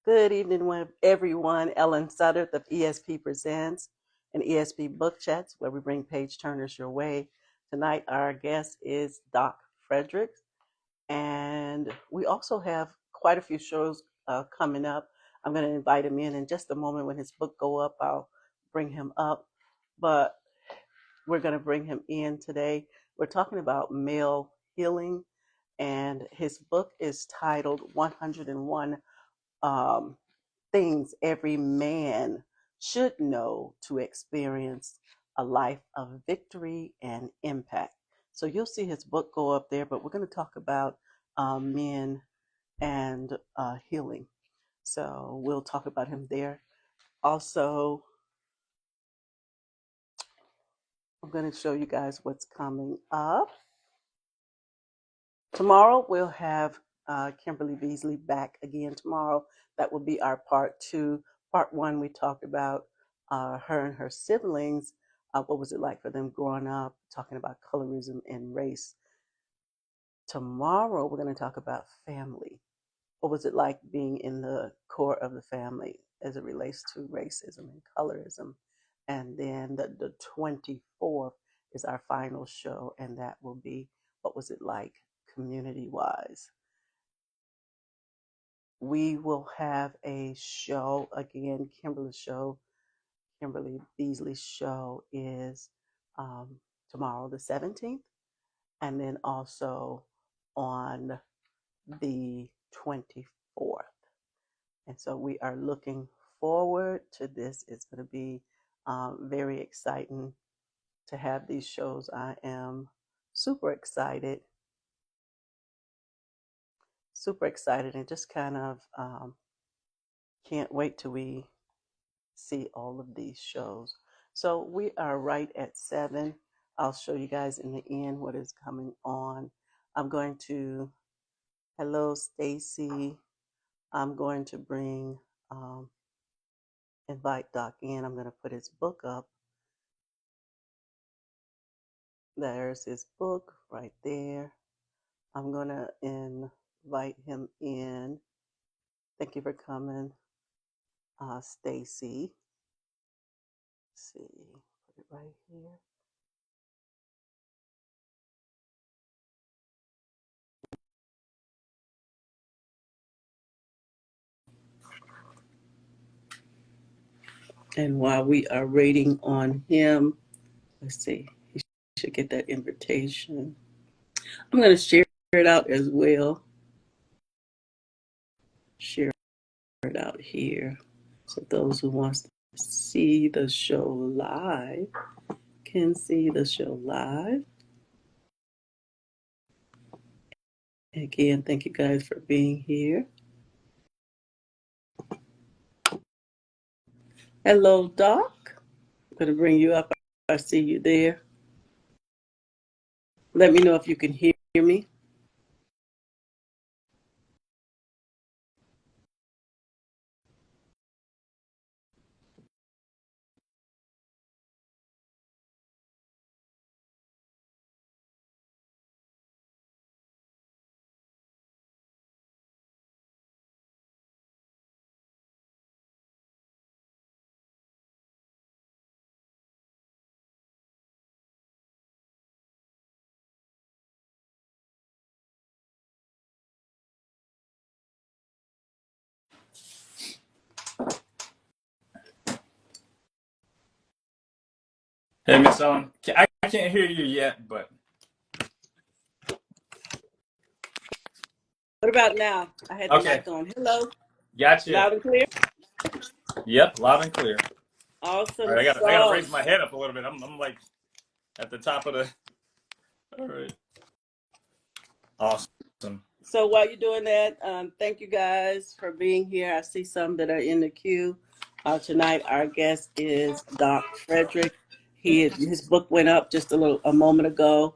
Good evening, everyone. Ellen Sutter of ESP Presents and ESP Book Chats, where we bring page turners your way. Tonight, our guest is Doc Frederick, and we also have quite a few shows coming up. I'm going to invite him in just a moment. When his book go up, I'll bring him up. But we're going to bring him in today. We're talking about male healing, and his book is titled 101 um, things every man should know to experience a life of victory and impact. So you'll see his book go up there, but we're going to talk about men and healing. So we'll talk about him there. Also, I'm going to show you guys what's coming up. Tomorrow we'll have Kimberly Beasley back again tomorrow. That will be our part two. Part one, we talked about her and her siblings. What was it like for them growing up, talking about colorism and race. Tomorrow we're going to talk about family. What was it like being in the core of the family as it relates to racism and colorism? And then the 24th is our final show, and that will be what was it like community wise. We will have a show again. Kimberly Beasley's show is tomorrow, the 17th, and then also on the 24th. And so we are looking forward to this. It's going to be very exciting to have these shows. I am super excited, and just kind of can't wait till we see all of these shows. So we are right at 7. I'll show you guys in the end what is coming on. I'm going to, hello Stacy. I'm going to bring, invite Doc in. I'm going to put his book up. There's his book right there. I'm going to invite him in. Thank you for coming, Stacy. See, put it right here. And while we are waiting on him, let's see, he should get that invitation. I'm going to share it out as well. Share it out here. So those who want to see the show live can see the show live. Again, thank you guys for being here. Hello, Doc. I'm going to bring you up. I see you there. Let me know if you can hear me. Hey, Miss Ellen. I can't hear you yet, but What about now? I had the okay. mic on. Hello. Gotcha. Loud and clear. Yep, loud and clear. All Awesome right, I gotta raise sauce. my head up a little bit. I'm like at the top of the. All right. Awesome. So while you're doing that, thank you guys for being here. I see some that are in the queue. Tonight, our guest is Doc Frederick. His book went up just a moment ago.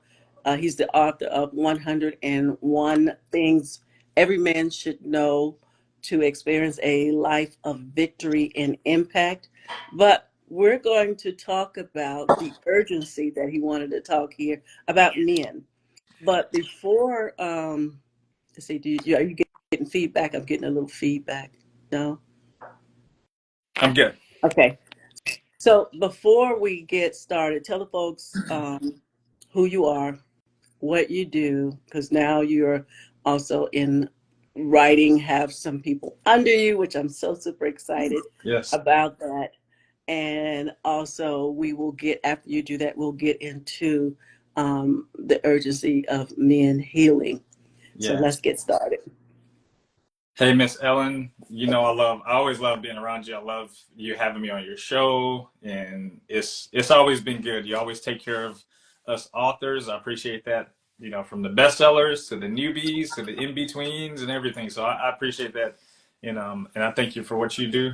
He's the author of 101 Things Every Man Should Know to Experience a Life of Victory and Impact. But we're going to talk about the urgency that he wanted to talk here about men. But before, let's see, are you getting feedback? I'm getting a little feedback. No? I'm good. Okay. So before we get started, tell the folks who you are, what you do, because now you're also in writing, have some people under you, which I'm so super excited Yes. about that. And also, we will get, after you do that, we'll get into the urgency of men healing. So let's Yes. get started. Hey, Miss Ellen, I always love being around you. I love you having me on your show, and it's always been good. You always take care of us authors. I appreciate that. From the bestsellers to the newbies to the in-betweens and everything. So I appreciate that, and I thank you for what you do.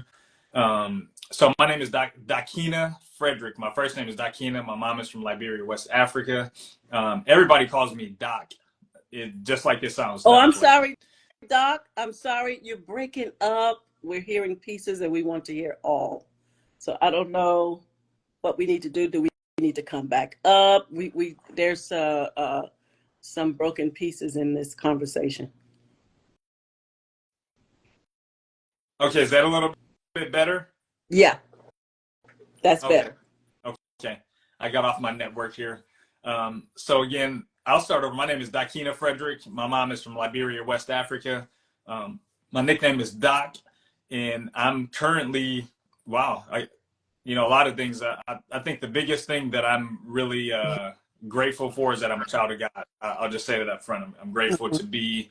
So my name is Dakina Frederick. My first name is Dakina. My mom is from Liberia, West Africa. Everybody calls me Doc. Just like it sounds, Oh, I'm Doc. Like sorry, Doc. I'm sorry. You're breaking up. We're hearing pieces and we want to hear all. So I don't know what we need to do. Do we need to come back up? We there's some broken pieces in this conversation. okay, is that a little bit better? Yeah, that's Okay. better. Okay. I got off my network here. So again, I'll start over. My name is Dakina Frederick. My mom is from Liberia, West Africa. Um, my nickname is Doc, and I'm currently, wow, a lot of things. I think the biggest thing that I'm really grateful for is that I'm a child of God. I'll just say that up front. I'm grateful Mhm.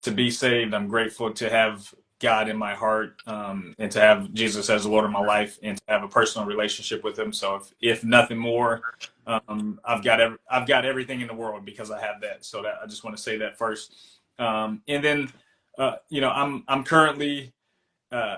to be saved. I'm grateful to have God in my heart, and to have Jesus as the Lord of my life, and to have a personal relationship with Him. So if nothing more, I've got everything in the world because I have that. So that I just want to say that first. And then, I'm currently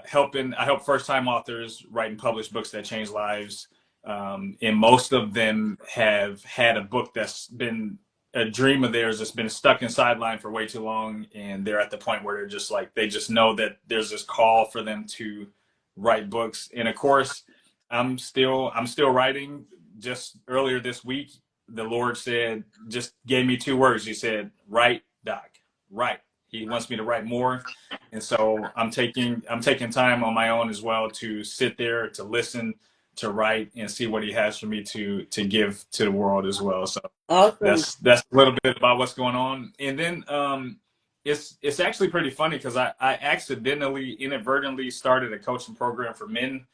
helping. I help first time authors write and publish books that change lives. And most of them have had a book that's been a dream of theirs that's been stuck in sideline for way too long, and they're at the point where they're just like they just know that there's this call for them to write books. And of course, I'm still writing. Just earlier this week, the Lord said, just gave me two words. He said, "Write, Doc, write." He wants me to write more, and so I'm taking time on my own as well to sit there, to listen, to write, and see what He has for me to give to the world as well. So Awesome. that's a little bit about what's going on. And then it's actually pretty funny because I accidentally, inadvertently started a coaching program for men,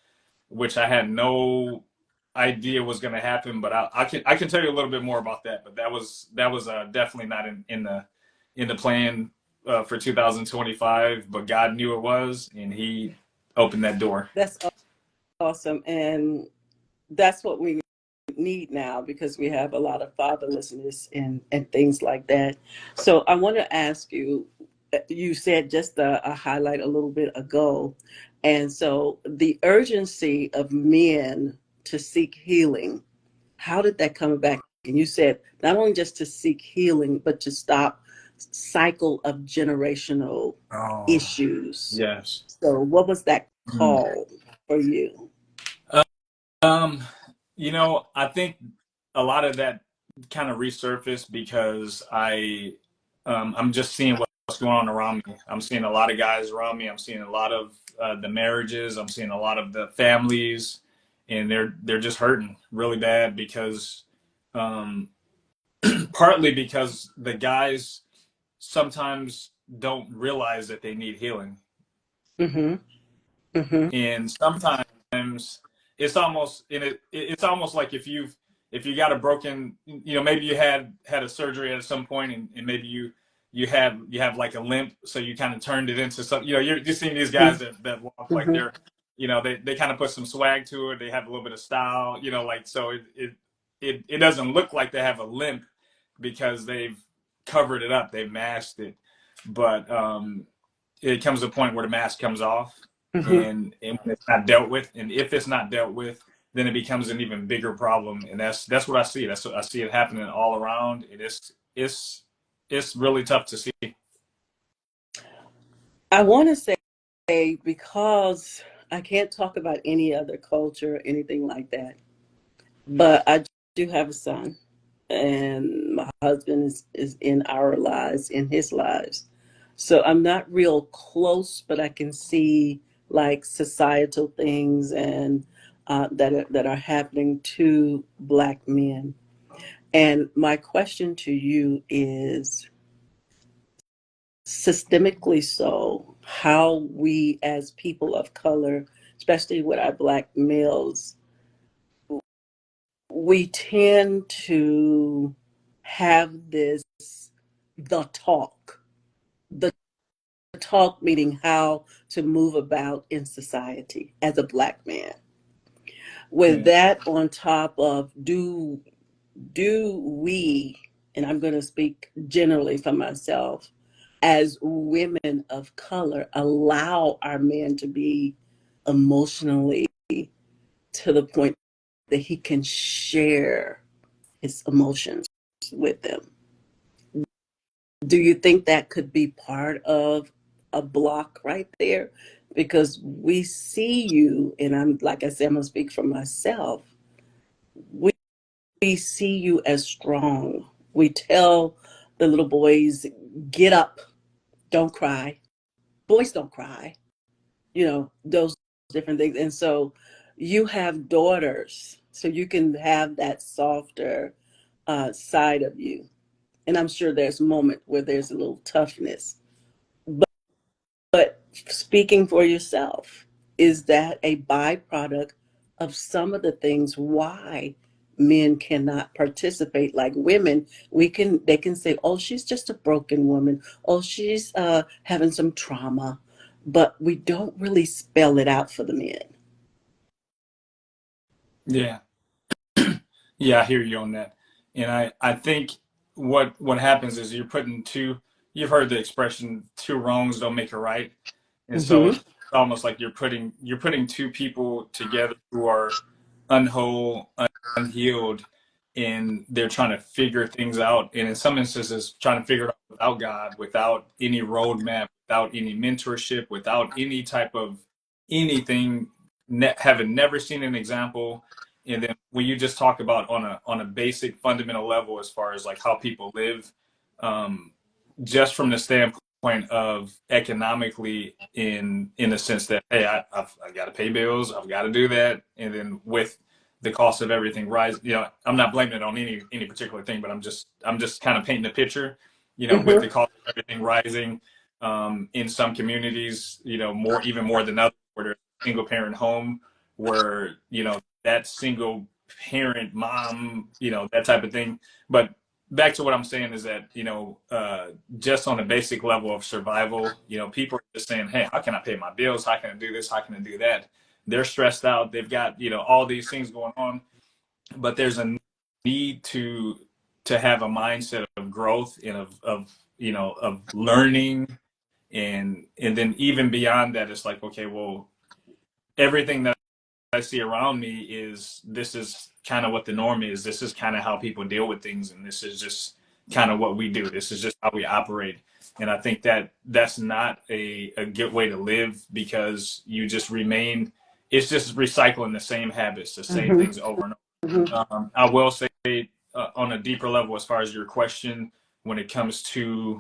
which I had no idea was going to happen. But I can tell you a little bit more about that. But that was definitely not in the plan for 2025. But God knew it was, and He opened that door. That's awesome. And that's what we need now because we have a lot of fatherlessness and things like that. So I want to ask you, you said just a highlight a little bit ago. And so the urgency of men to seek healing, how did that come back? And you said not only just to seek healing, but to stop cycle of generational Oh, issues. yes. So what was that Mm. call for you? Um, I think a lot of that kind of resurfaced because I'm just seeing what's going on around me. I'm seeing a lot of guys around me. I'm seeing a lot of the marriages. I'm seeing a lot of the families, and they're just hurting really bad because, um, partly because the guys sometimes don't realize that they need healing, Mm-hmm. Mm-hmm. and sometimes it's almost like if you got a broken, maybe you had a surgery at some point, and maybe you have like a limp, so you kind of turned it into something. You're seeing these guys that walk like Mm-hmm. they kind of put some swag to it. They have a little bit of style, like, so it doesn't look like they have a limp because they've covered it up, they've masked it. But it comes to a point where the mask comes off, Mm-hmm. and when it's not dealt with, and if it's not dealt with, then it becomes an even bigger problem. And that's what I see. That's what I see it happening all around. It's really tough to see. I want to say because I can't talk about any other culture or anything like that, but I do have a son, and my husband is in our lives, in his lives. So I'm not real close, but I can see like societal things and that are happening to Black men. And my question to you is, systemically so, how we as people of color, especially with our Black males, we tend to have this the talk. The talk meaning how to move about in society as a Black man. With Yeah. that on top of, do we, and I'm going to speak generally for myself, as women of color, allow our man to be emotionally to the point that he can share his emotions with them? Do you think that could be part of a block right there? Because we see you, and I'm like I said, I'm gonna speak for myself. We, we see you as strong. We tell the little boys, get up, don't cry. Boys don't cry, those different things. And so you have daughters, so you can have that softer side of you. And I'm sure there's a moment where there's a little toughness. But speaking for yourself, is that a byproduct of some of the things why men cannot participate like women? They can say, oh, she's just a broken woman. Oh, she's having some trauma. But we don't really spell it out for the men. Yeah. Yeah, I hear you on that. And I think what happens is you've heard the expression two wrongs don't make a right. And so Mm-hmm. it's almost like you're putting two people together who are unwhole, unhealed, and they're trying to figure things out. And in some instances, trying to figure it out without God, without any roadmap, without any mentorship, without any type of anything, having never seen an example. And then when you just talk about on a basic fundamental level, as far as like how people live, um, just from the standpoint of economically, in the sense that, hey, I got to pay bills, I've got to do that, and then with the cost of everything rise, I'm not blaming it on any particular thing, but I'm just kind of painting the picture, with the Mm-hmm. cost of everything rising, in some communities, even more than others, where there's a single parent home, where that single parent mom, that type of thing. But back to what I'm saying is that, just on a basic level of survival, people are just saying, hey, how can I pay my bills? How can I do this? How can I do that? They're stressed out. They've got, all these things going on, but there's a need to have a mindset of growth and of learning. And then even beyond that, it's like, okay, well, everything that I see around me this is kind of what the norm is. This is kind of how people deal with things, and this is just kind of what we do. This is just how we operate. And I think that that's not a good way to live, because you just remain. It's just recycling the same habits, the same Mm-hmm. things over and Mm-hmm. over. I will say, on a deeper level, as far as your question, when it comes to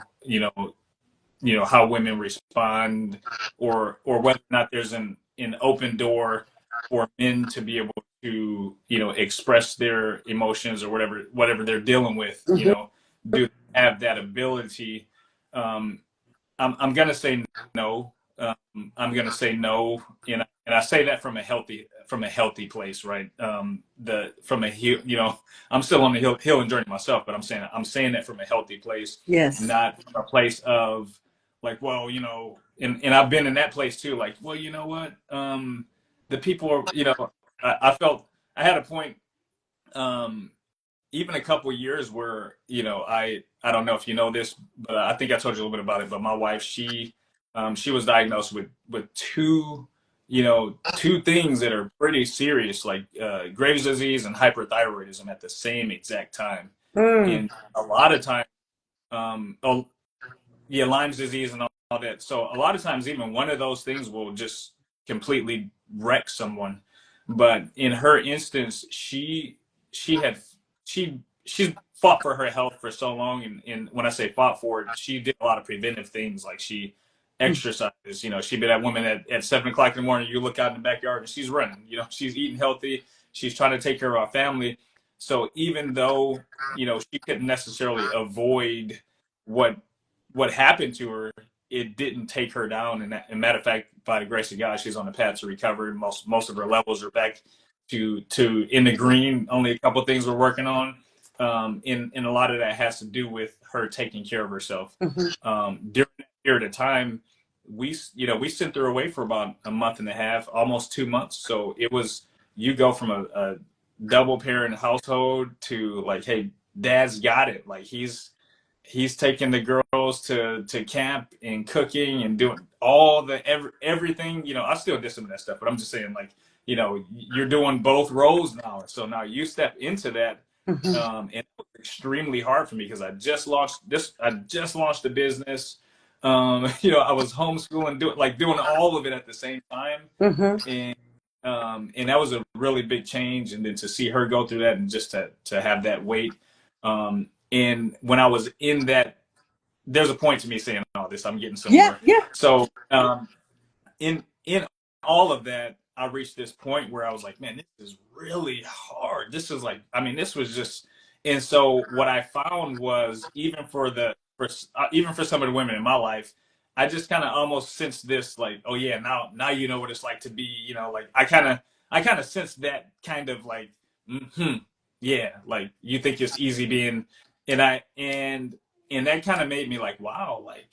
how women respond, or whether or not there's an open door for men to be able to express their emotions, or whatever they're dealing with, Mm-hmm. do they have that ability? um, I'm gonna say no. I'm gonna say no, and I say that from a healthy place, right? The from a heal, I'm still on the healing journey myself, but I'm saying that from a healthy place, Yes. not from a place of like, well, and I've been in that place too. Like, well, you know what? The people are, I felt I had a point. Um, Even a couple years where I don't know if you know this, but I think I told you a little bit about it. But my wife, she was diagnosed with two things that are pretty serious, like Graves' disease and hyperthyroidism, at the same exact time. Mm. And a lot of times, oh yeah, Lyme's disease and all that. So a lot of times, even one of those things will just completely wreck someone. But in her instance, she had she she's fought for her health for so long, and when I say fought for it, she did a lot of preventive things, like she exercises. You know, she'd be that woman at 7 o'clock in the morning. You look out in the backyard and she's running. You know, she's eating healthy. She's trying to take care of our family. So even though she couldn't necessarily avoid what happened to her, it didn't take her down. And matter of fact, by the grace of God, she's on the path to recovery. Most of her levels are back to in the green. Only a couple of things we're working on. And a lot of that has to do with her taking care of herself. During that period of time, we sent her away for about a month and a half, almost 2 months. So it was, you go from a double parent household to like, hey, dad's got it. Like he's taking the girls to camp and cooking and doing all the everything. I still did some of that stuff, but I'm just saying, like, you're doing both roles now. So now you step into that. And it was extremely hard for me because I just launched a business. I was homeschooling, doing all of it at the same time. And that was a really big change. And then to see her go through that and just to have that weight. And when I was in that, there's a point to me saying all this. I'm getting somewhere. Yeah. So in all of that, I reached this point where I was like, man, this is really hard. This is like, I mean, this was just, and so what I found was even for some of the women in my life, I just kind of almost sensed this, like, oh yeah, now you know what it's like to be, like I kind of sensed that kind of like, yeah, like you think it's easy being, and that kind of made me like, wow, like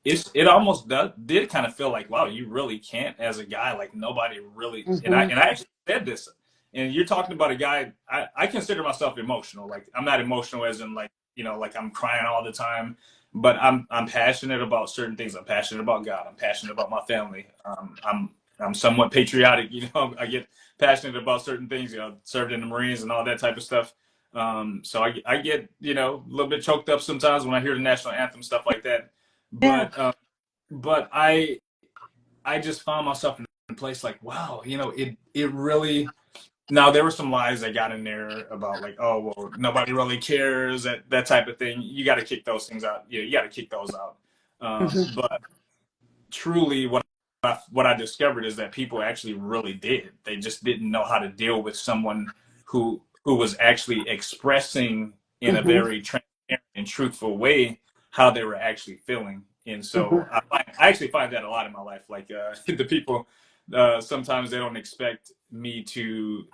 it almost did kind of feel like, wow, you really can't as a guy, like nobody really, and I actually said this, and you're talking about a guy, I consider myself emotional. Like I'm not emotional as in like, like I'm crying all the time, but I'm passionate about certain things. I'm passionate about God. I'm passionate about my family. I'm somewhat patriotic. I get passionate about certain things. Served in the Marines and all that type of stuff. So I get a little bit choked up sometimes when I hear the national anthem, stuff like that. Yeah. But I just found myself in a place like, wow, it really. Now there were some lies that got in there about like, oh well, nobody really cares, that type of thing. You got to kick those things out. You got to kick those out. But truly, what I discovered is that people actually really did. They just didn't know how to deal with someone who was actually expressing in a very transparent and truthful way how they were actually feeling. And so I actually find that a lot in my life. Like the people, sometimes they don't expect me to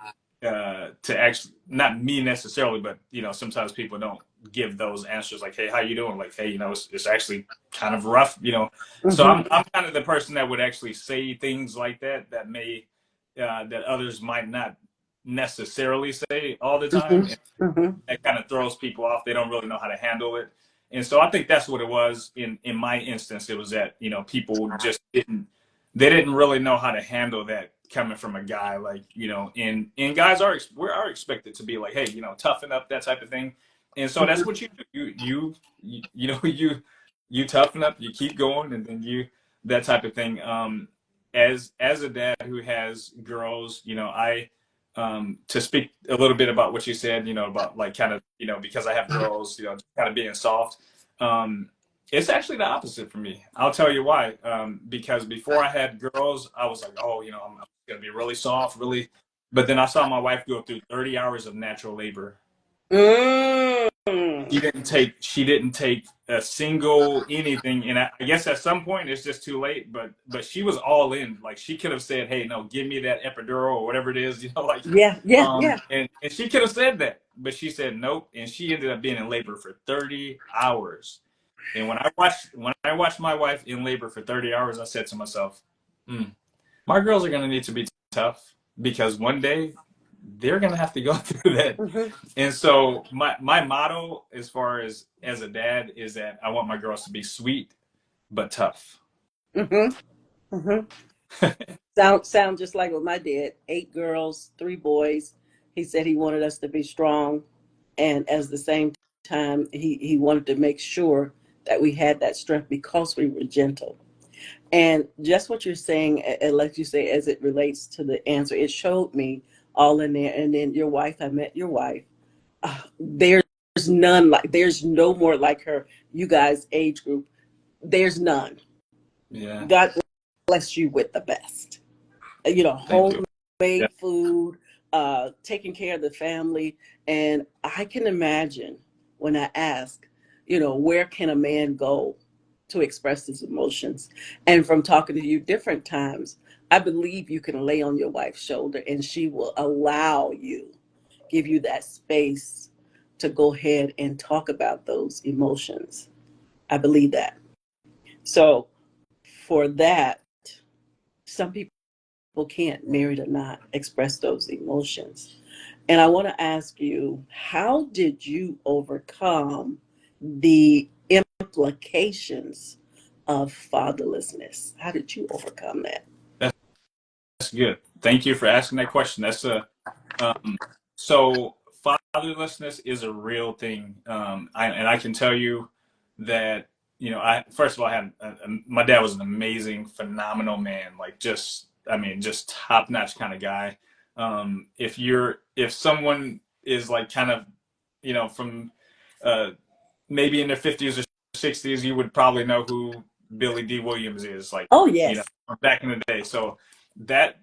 actually, not me necessarily, but sometimes people don't give those answers like, hey, how you doing? Like, hey, it's actually kind of rough, So I'm kind of the person that would actually say things like that may that others might not necessarily say all the time. And that kind of throws people off. They don't really know how to handle it. And so I think that's what it was in my instance. It was that, people just didn't really know how to handle that coming from a guy, like, and guys we are expected to be like, hey, toughen up, that type of thing. And so that's what you do. You toughen up, you keep going, and then that type of thing. As a dad who has girls, I to speak a little bit about what you said, about like kind of, because I have girls, kind of being soft. It's actually the opposite for me. I'll tell you why. Because before I had girls, I was like, oh, I'm going to be really soft, really. But then I saw my wife go through 30 hours of natural labor. She didn't take a single anything. And I guess at some point it's just too late, but she was all in. Like she could have said, hey, no, give me that epidural or whatever it is, like, Yeah. And she could have said that, but she said nope. And she ended up being in labor for 30 hours. And when I watched my wife in labor for 30 hours, I said to myself, my girls are going to need to be tough because one day they're going to have to go through that. And so my motto as far as a dad is that I want my girls to be sweet, but tough. Sound just like what my dad. 8 girls, 3 boys. He said he wanted us to be strong, and at the same time, he wanted to make sure that we had that strength because we were gentle. And just what you're saying, and like you say, as it relates to the answer, it showed me all in there. And then your wife, I met your wife, there's none like, there's no more like her. You guys, age group, there's none. Yeah. God bless you with the best. Thank you. Yeah. Homemade food, taking care of the family. And I can imagine when I ask, where can a man go to express his emotions? And from talking to you different times, I believe you can lay on your wife's shoulder and she will allow you, give you that space to go ahead and talk about those emotions. I believe that. So for that, some people can't, married or not, express those emotions. And I want to ask you, how did you overcome the implications of fatherlessness? How did you overcome that? That's good. Thank you for asking that question. That's a um, so fatherlessness is a real thing, and I can tell you that I first of all I had my dad was an amazing, phenomenal man, like just I mean just top notch kind of guy. If someone is like kind of from uh, maybe in their 50s or 60s, you would probably know who Billy D. Williams is, like Oh, you know yes. back in the day. So that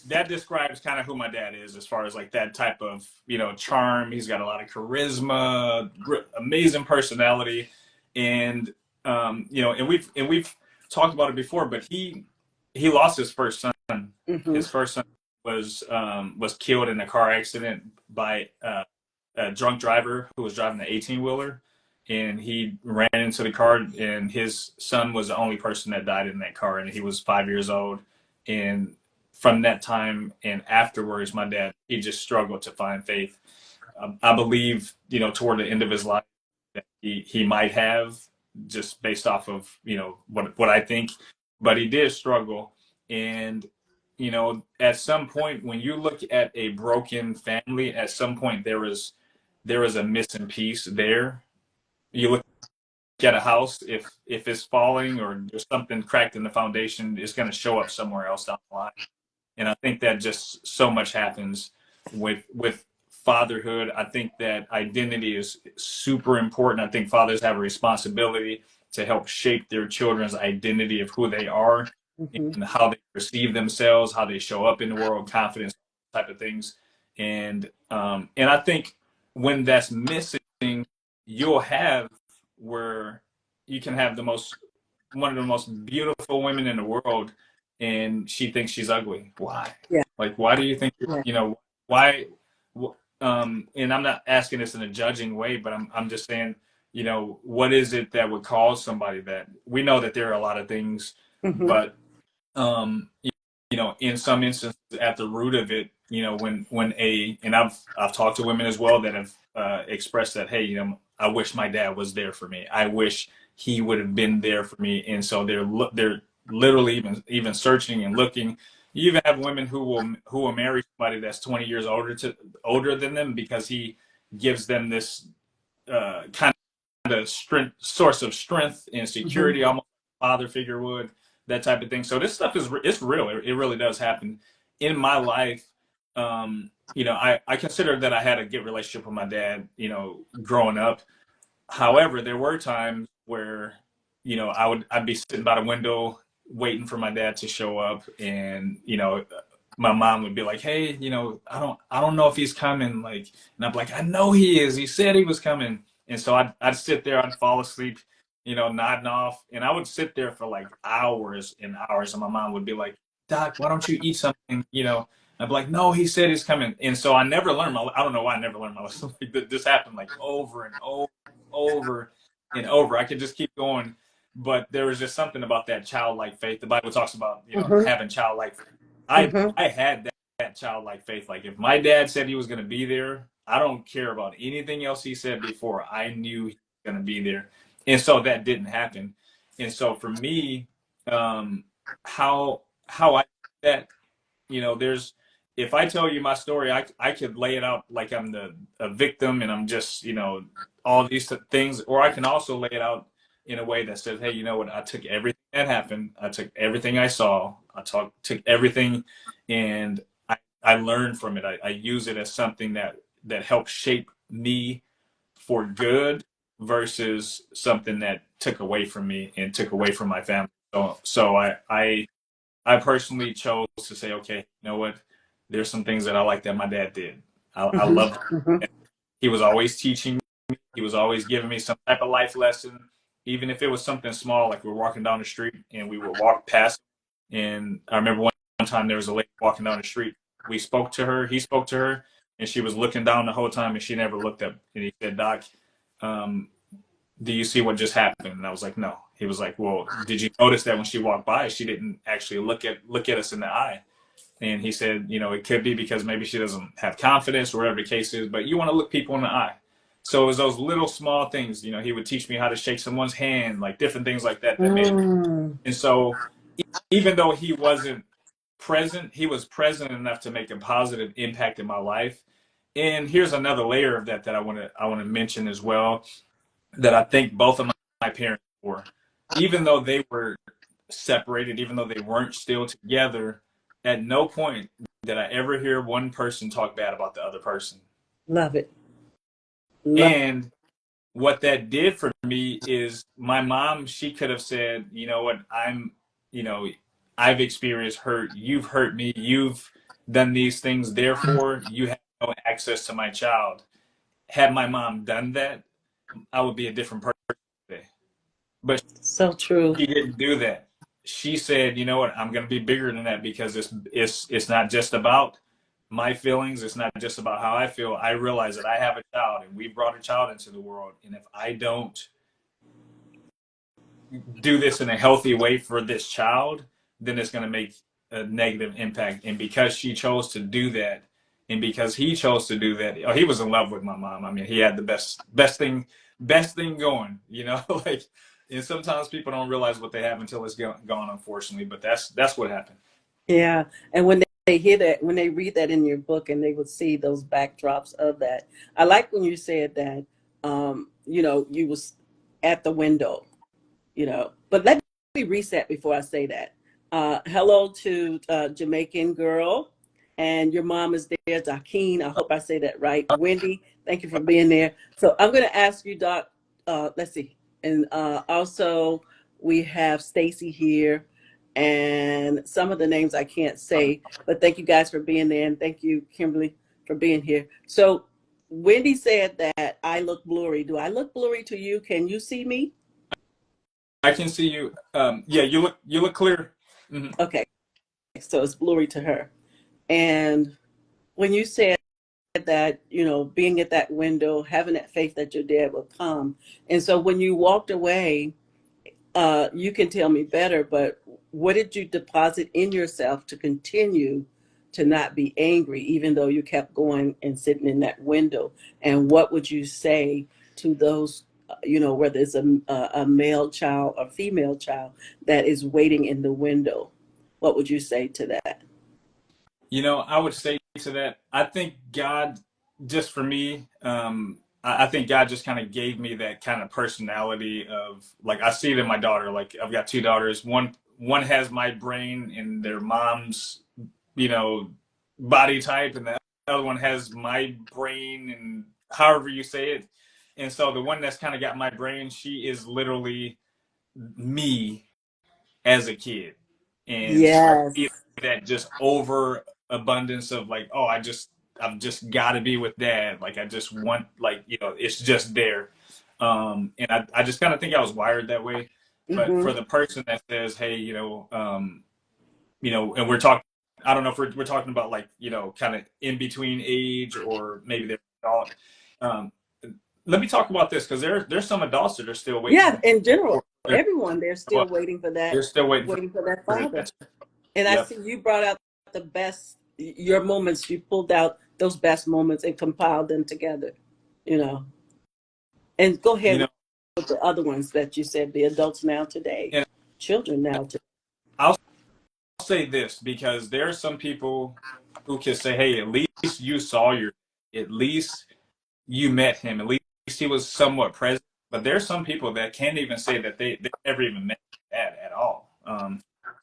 that describes kind of who my dad is as far as like that type of charm. He's got a lot of charisma, amazing personality, and and we've talked about it before, but he lost his first son. Mm-hmm. His first son was killed in a car accident by a drunk driver who was driving the 18-wheeler, and he ran into the car, and his son was the only person that died in that car, and he was 5 years old. And from that time and afterwards, my dad, he just struggled to find faith. I believe, toward the end of his life, that he might have, just based off of what I think, but he did struggle. And at some point, when you look at a broken family, at some point there is a missing piece there. You look at a house, if it's falling or there's something cracked in the foundation, it's going to show up somewhere else down the line. And I think that just so much happens with fatherhood. I think that identity is super important. I think fathers have a responsibility to help shape their children's identity of who they are Mm-hmm. and how they perceive themselves, how they show up in the world, confidence type of things. And I think when that's missing, you'll have where you can have one of the most beautiful women in the world, and she thinks she's ugly. Why? Yeah. Like, why do you think, Yeah. why? And I'm not asking this in a judging way, but I'm just saying, what is it that would cause somebody that we know that there are a lot of things, Mm-hmm. but um, in some instances, at the root of it, and I've talked to women as well that have expressed that, hey, I wish my dad was there for me. I wish he would have been there for me. And so they're literally even searching and looking. You even have women who will marry somebody that's 20 years older than them because he gives them this kind of strength, source of strength and Mm-hmm. security, almost like a father figure would, that type of thing. So this stuff it's real. It really does happen in my life. I consider that I had a good relationship with my dad, growing up. However, there were times where, I'd be sitting by the window waiting for my dad to show up, and my mom would be like, "Hey, I don't know if he's coming." Like, and I'm like, "I know he is. He said he was coming." And so I'd sit there, I'd fall asleep, nodding off, and I would sit there for like hours and hours, and my mom would be like, "Doc, why don't you eat something?" I'd be like, "No, he said he's coming." And so I never learned I don't know why I never learned my lesson. This happened like over and over and over. I could just keep going, but there was just something about that childlike faith. The Bible talks about Mm-hmm. having childlike faith. I had that childlike faith. Like if my dad said he was going to be there, I don't care about anything else he said before. I knew he was going to be there, and so that didn't happen. And so for me, how I that there's if I tell you my story, I could lay it out like I'm a victim and I'm just all these things, or I can also lay it out in a way that says, hey, you know what? I took everything that happened, I took everything I saw, took everything, and I learned from it. I use it as something that that helped shape me for good versus something that took away from me and took away from my family. So I personally chose to say, okay, you know what? There's some things that I like that my dad did. I Hmm. love. Hmm. He was always teaching me. He was always giving me some type of life lesson, even if it was something small, like we were walking down the street and we would walk past. And I remember one time there was a lady walking down the street. We spoke to her. He spoke to her, and she was looking down the whole time, and she never looked up. And he said, "Doc, um, do you see what just happened?" And I was like, "No." He was like, "Well, did you notice that when she walked by, she didn't actually look at us in the eye?" And he said, it could be because maybe she doesn't have confidence or whatever the case is, but you want to look people in the eye. So it was those little small things, he would teach me how to shake someone's hand, like different things like that that made. Mm. And so even though he wasn't present, he was present enough to make a positive impact in my life. And here's another layer of that I want to mention as well, that I think both of my parents were, even though they were separated, even though they weren't still together, at no point did I ever hear one person talk bad about the other person. Love it. Love. And what that did for me is my mom, she could have said, you know what, you know, I've experienced hurt. You've hurt me. You've done these things. Therefore, you have no access to my child. Had my mom done that, I would be a different person today. But So true. she didn't do that. She said, "You know what? I'm going to be bigger than that because it's not just about my feelings. It's not just about how I feel. I realize that I have a child, and we brought a child into the world. And if I don't do this in a healthy way for this child, then it's going to make a negative impact." And because she chose to do that, and because he chose to do that, he was in love with my mom. I mean, he had the best thing going, like. And sometimes people don't realize what they have until it's gone, unfortunately. But that's what happened. Yeah. And when they hear that, when they read that in your book and they would see those backdrops of that, I like when you said that, you was at the window, but let me reset before I say that. Hello to Jamaican girl, and your mom is there, Dakeen. I hope I say that right. Wendy, thank you for being there. So I'm going to ask you, Doc. Let's see, and also we have Stacy here, and some of the names I can't say, but thank you guys for being there, and thank you, Kimberly, for being here. So Wendy said that I look blurry. Do I look blurry to you? Can you see me? I can see you. Yeah, you look clear. Mhm. Okay, so it's blurry to her. And when you said that, being at that window, having that faith that your dad would come. And so when you walked away, you can tell me better, but what did you deposit in yourself to continue to not be angry, even though you kept going and sitting in that window? And what would you say to those, whether it's a male child or female child that is waiting in the window? What would you say to that? I would say to that, I think God, just for me, I think God just kind of gave me that kind of personality of, like, I see it in my daughter. Like, I've got two daughters. One has my brain and their mom's, you know, body type, and the other one has my brain and however you say it. And so the one that's kind of got my brain, she is literally me as a kid. And so I Yes. feel that just overabundance of, like, oh, I've just got to be with dad. Like, I just want, like, it's just there. And I just kind of think I was wired that way. But Hmm. for the person that says, hey, and we're talking, I don't know if we're talking about, like, kind of in between age, or maybe they're adult. Um, Let me talk about this, because there's some adults that are still Yeah, waiting in for general, their, everyone, they're still well, waiting for they're that, still waiting waiting for that for father. that. And I Yep. see you brought out the best, your moments, you pulled out those best moments and compiled them together, you know. And go You ahead know, with the other ones that you said, the adults now today, and children now today. I'll say this, because there are some people who can say, hey, at least you saw at least you met him, at least he was somewhat present. But there's some people that can't even say that they never even met that at all.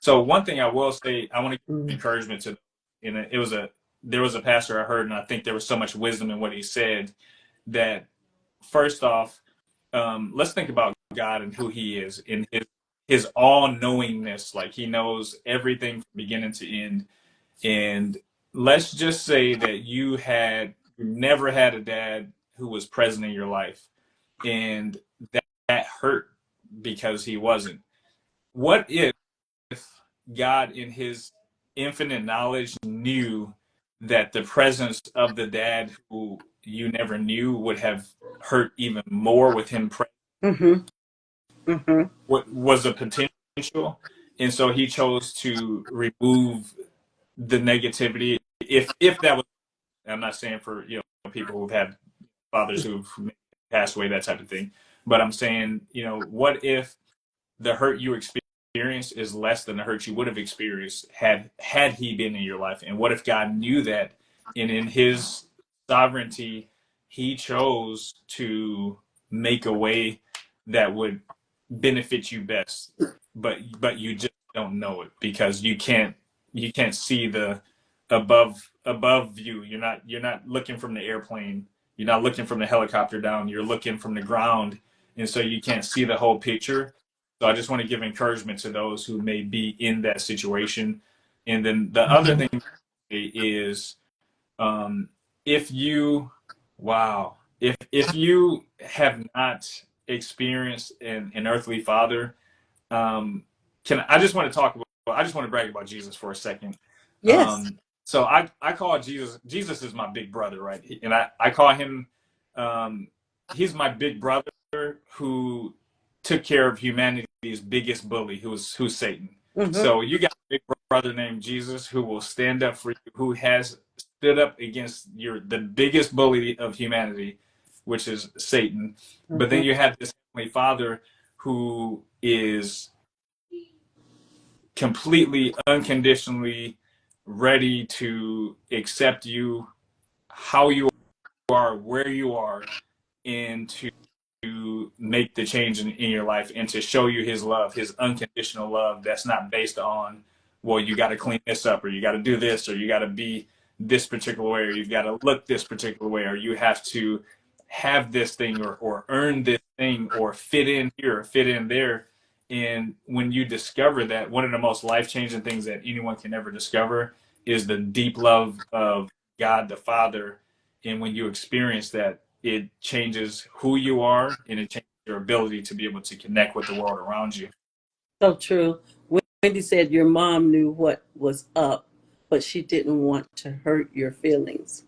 So one thing I will say, I want to give Mm. encouragement to, and it was there was a pastor I heard, and I think there was so much wisdom in what he said that first off, let's think about God and who He is in His all knowingness. Like He knows everything from beginning to end. And let's just say that you never had a dad who was present in your life, and that hurt because he wasn't. What if God, in His infinite knowledge, knew that the presence of the dad who you never knew would have hurt even more with him present? Mm-hmm. Mm-hmm. What was a potential, and so He chose to remove the negativity. If that was, I'm not saying for people who've had fathers who've passed away, that type of thing, but I'm saying, what if the hurt you experience is less than the hurt you would have experienced had He been in your life? And what if God knew that, and in His sovereignty, He chose to make a way that would benefit you best, but you just don't know it because you can't see the above view. You're not looking from the airplane. You're not looking from the helicopter down. You're looking from the ground, and so you can't see the whole picture. So I just want to give encouragement to those who may be in that situation. And then the other thing is, um, if you, wow, if you have not experienced an earthly father, can I just want to talk about, I just want to brag about Jesus for a second. Yes. So I call Jesus is my big brother, right? And I call him, he's my big brother who took care of humanity's biggest bully, who's Satan. Mm-hmm. So you got a big brother named Jesus who will stand up for you, who has stood up against the biggest bully of humanity, which is Satan. But Mm-hmm. then you have this heavenly Father who is completely unconditionally ready to accept you how you are, where you are, and to make the change in your life and to show you His love, His unconditional love that's not based on, well, you got to clean this up, or you got to do this, or you got to be this particular way, or you've got to look this particular way, or you have to have this thing, or earn this thing, or fit in here or fit in there. And when you discover that, one of the most life-changing things that anyone can ever discover is the deep love of God the Father. And when you experience that, it changes who you are, and it changes your ability to be able to connect with the world around you. So true. Wendy said your mom knew what was up, but she didn't want to hurt your feelings.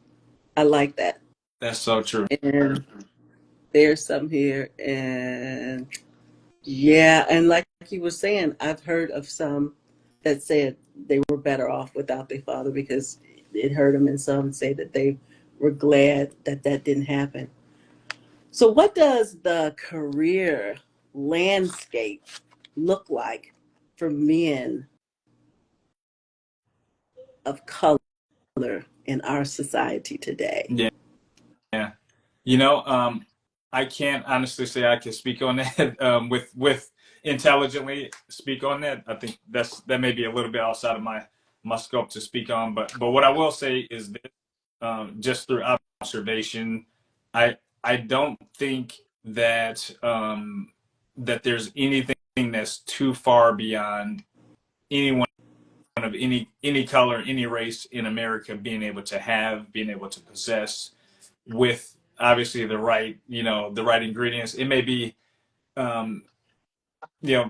I like that. That's so true. And there's some here. And yeah, and like you were saying, I've heard of some that said they were better off without their father because it hurt them, and some say that they were glad that that didn't happen. So, what does the career landscape look like for men of color in our society today? Yeah. Yeah. You know, I can't honestly say I can speak on that with intelligently speak on that. I think that may be a little bit outside of my scope to speak on. But what I will say is this, just through observation, I don't think that that there's anything that's too far beyond anyone of any color, any race in America being able to possess, with obviously the right ingredients. It may be, um,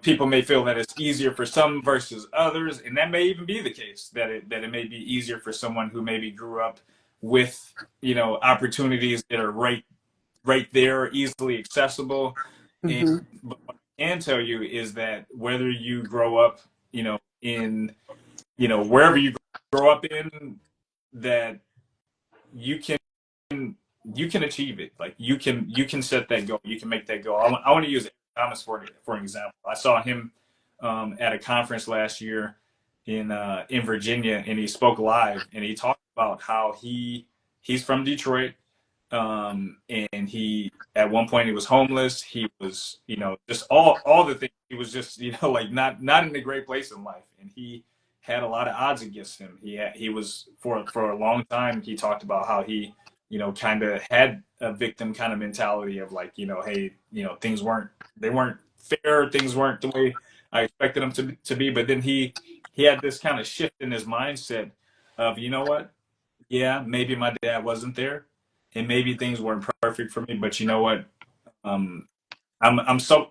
people may feel that it's easier for some versus others, and that may even be the case, that it may be easier for someone who maybe grew up with, opportunities that are right there, easily accessible. And Mm-hmm. but what I can tell you is that whether you grow up, in, wherever you grow up in, that you can you can achieve it. Like you can set that goal. You can make that goal. I want to use Thomas for an example. I saw him at a conference last year in Virginia, and he spoke live, and he talked about how he's from Detroit, and he at one point he was homeless. He was, just all the things. He was just, like not in a great place in life, and he had a lot of odds against him. He was for a long time. He talked about how he, kind of had a victim kind of mentality of like, hey, things weren't fair. Things weren't the way I expected them to be. But then he had this kind of shift in his mindset of, you know what? Yeah, maybe my dad wasn't there, and maybe things weren't perfect for me. But you know what? Um, I'm so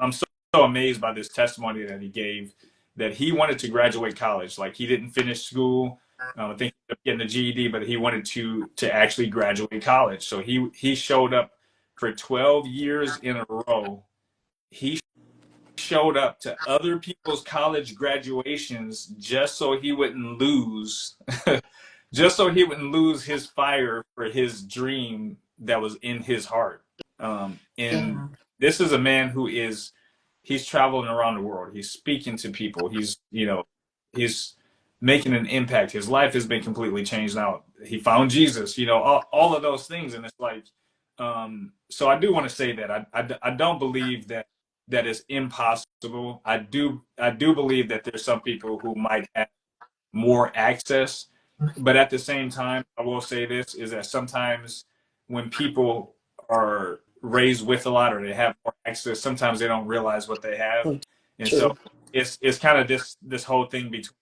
amazed by this testimony that he gave, that he wanted to graduate college. Like he didn't finish school. I think he ended up getting a GED, but he wanted to actually graduate college. So he showed up for 12 years in a row. He showed up to other people's college graduations just so he wouldn't lose just so he wouldn't lose his fire for his dream that was in his heart. And Wow. this is a man who he's traveling around the world. He's speaking to people. He's making an impact. His life has been completely changed now. He found Jesus, all of those things. And it's like, so I do want to say that I don't believe that is impossible. I do believe that there's some people who might have more access, but at the same time, I will say this is that sometimes when people are raised with a lot or they have more access, sometimes they don't realize what they have. So And so true. it's kind of this whole thing between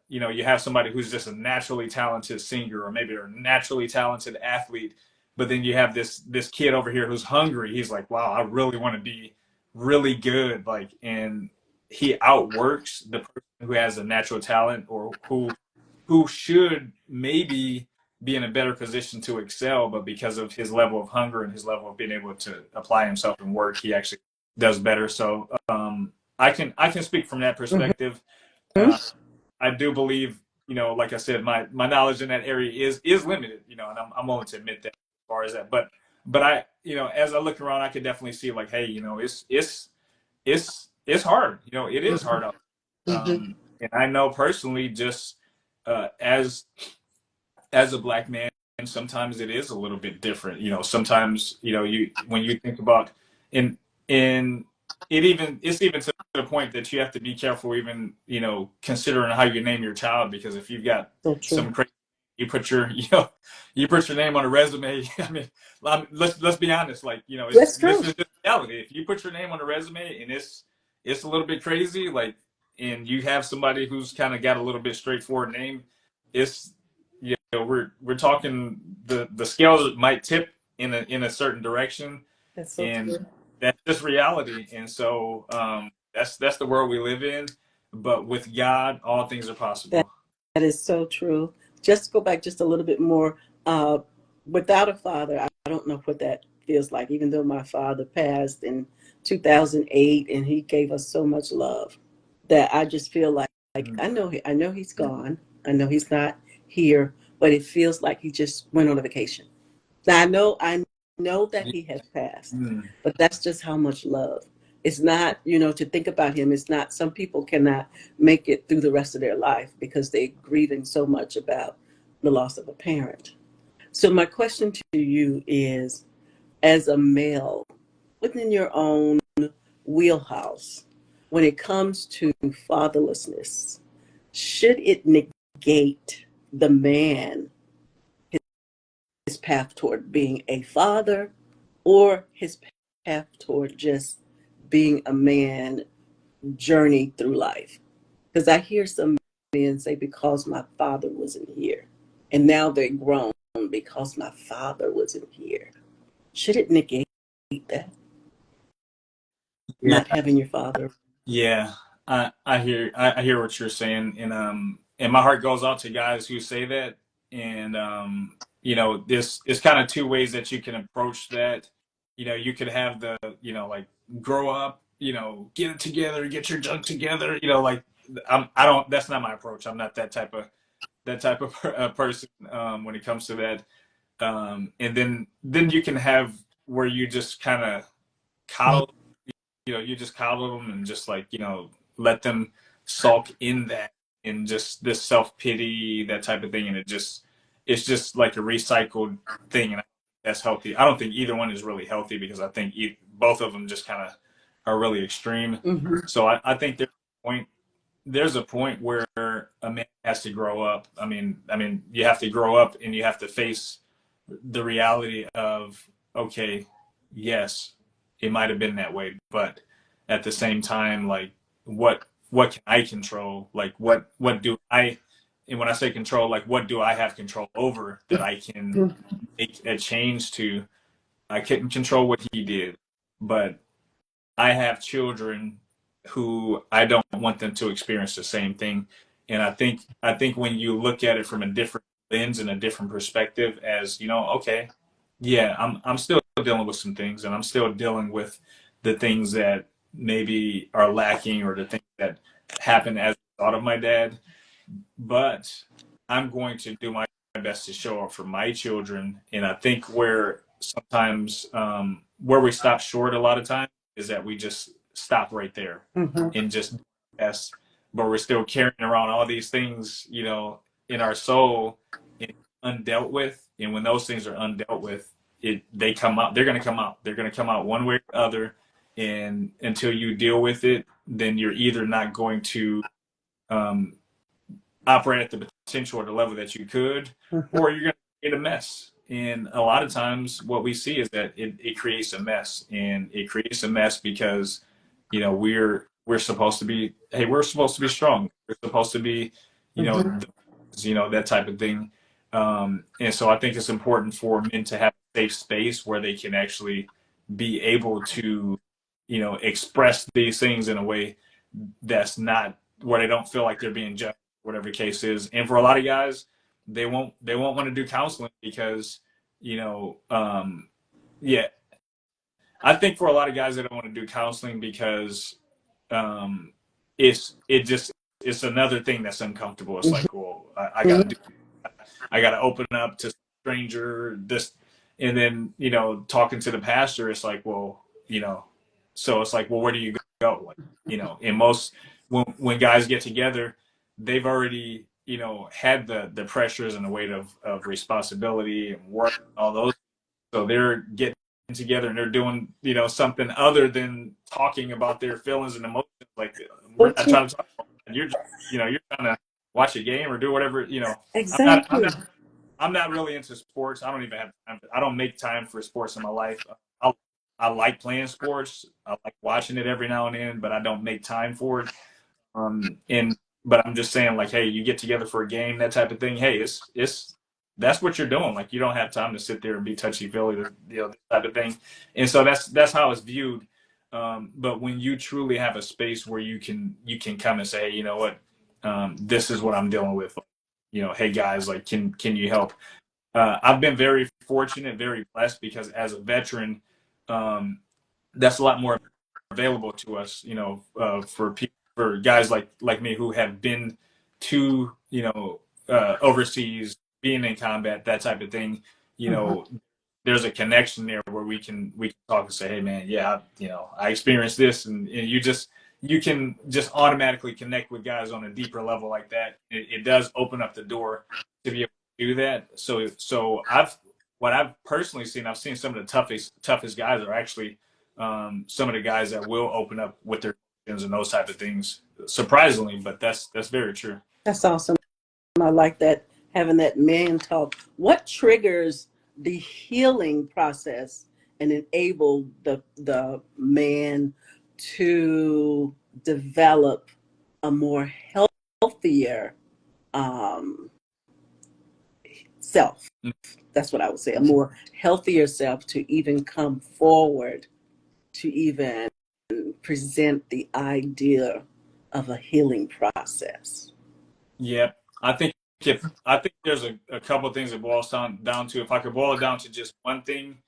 you have somebody who's just a naturally talented singer or maybe a naturally talented athlete, but then you have this kid over here who's hungry. He's like, wow, I really want to be really good. Like, and he outworks the person who has a natural talent or who should maybe be in a better position to excel, but because of his level of hunger and his level of being able to apply himself and work, he actually does better. So I can speak from that Hmm. perspective. Uh, I do believe, like I said, my knowledge in that area is limited, and I'm willing to admit that as far as that. But I, as I look around, I could definitely see like, hey, it's hard, it is hard out. Hmm. And I know personally, just as a black man, sometimes it is a little bit different. Sometimes you when you think about in in it's even to the point that you have to be careful, even considering how you name your child, because if you've got So true. some crazy, you put your you put your name on a resume. I mean, let's be honest. Like That's this true. is just reality. If you put your name on a resume and it's a little bit crazy, like, and you have somebody who's kind of got a little bit straightforward name, it's we're talking the scales might tip in a certain direction, That's so and true. that's just reality. And so that's the world we live in. But with God, all things are That possible. that is so true. Just go back just a little bit more. Uh, Without a father, I don't know what that feels like. Even though my father passed in 2008, and he gave us so much love, that I just feel like Mm. I know he's gone. I know he's not here, but it feels like he just went on a vacation. Now I know that he has passed, Mm. but that's just how much love. It's not, to think about him. It's not. Some people cannot make it through the rest of their life because they're grieving so much about the loss of a parent. So my question to you is, as a male within your own wheelhouse, when it comes to fatherlessness, should it negate the man, his path toward being a father, or his path toward just being a man journey through life? Because I hear some men say, because my father wasn't here, and now they're grown because my father wasn't here. Should it negate that, Yeah, not having your father? yeah. I hear what you're saying, and my heart goes out to guys who say that. And this is kind of two ways that you can approach that. You could have the like, grow up, get it together, get your junk together. Like, I don't. That's not my approach. I'm not that type of person when it comes to that. And then you can have where you just kind of coddle, you just coddle them and just like, let them sulk in that, and just this self-pity, that type of thing. And it's just like a recycled thing. And that's healthy. I don't think either one is really healthy, because I think both of them just kind of are really extreme. Mm-hmm. So I think there's a point there's a point where a man has to grow up. I mean, you have to grow up and you have to face the reality of, okay, yes, it might have been that way, but at the same time, like, what can I control? Like, what do I, and when I say control, like, what do I have control over that I can make a change to? I couldn't control what he did, but I have children who I don't want them to experience the same thing. And I think when you look at it from a different lens and a different perspective, as you know, okay, yeah, I'm still dealing with some things, and I'm still dealing with the things that maybe are lacking or the things that happened as a thought of my dad. But I'm going to do my best to show up for my children. And I think where sometimes where we stop short a lot of times is that we just stop right there Mm-hmm. and just yes, but we're still carrying around all these things, in our soul and undealt with. And when those things are undealt with, they come out. They're going to come out. They're going to come out one way or the other. And until you deal with it, then you're either not going to um, operate at the potential or the level that you could, Mm-hmm. or you're going to get a mess. And a lot of times, what we see is that it creates a mess, and it creates a mess because, we're supposed to be, hey, we're supposed to be strong. We're supposed to be, Mm-hmm. that type of thing. And so I think it's important for men to have a safe space where they can actually be able to, express these things in a way that's not where they don't feel like they're being judged, whatever the case is. And for a lot of guys, they won't want to do counseling because, yeah, I think for a lot of guys they don't want to do counseling because um, it's another thing that's uncomfortable. It's like, well, I got to do, I got to open up to a stranger, this, and then talking to the pastor. It's like, well, so it's like, well, where do you go? Like, in most when guys get together, they've already had the pressures and the weight of responsibility and work, and all those. So they're getting together and they're doing something other than talking about their feelings and emotions. Like, we're not trying to talk about that. You're just you're trying to watch a game or do whatever. I'm not. I'm Exactly. not. I'm not really into sports. I don't even have time. I don't make time for sports in my life. I, I like playing sports. I like watching it every now and then, but I don't make time for it. And but I'm just saying, like, hey, you get together for a game, that type of thing. Hey, it's that's what you're doing. Like, you don't have time to sit there and be touchy feely, this type of thing. And so that's how it's viewed. But when you truly have a space where you can come and say, hey, you know what, this is what I'm dealing with. Hey guys, like, can you help? I've been very fortunate, very blessed because as a veteran, that's a lot more available to us, for people, for guys like me who have been to, overseas, being in combat, that type of thing. You Mm-hmm. know, there's a connection there where we can talk and say, hey man, yeah, I experienced this, and you can just automatically connect with guys on a deeper level like that. It does open up the door to be able to do that. So what I've personally seen, I've seen some of the toughest guys are actually some of the guys that will open up with their emotions and those type of things. Surprisingly, but that's very true. That's awesome. I like that, having that man talk. What triggers the healing process and enable the man to develop a more healthier um, self? That's what I would say. A more healthier self to even come forward to even present the idea of a healing process. Yeah, I think I think there's a couple of things it boils down to. If I could boil it down to just one thing,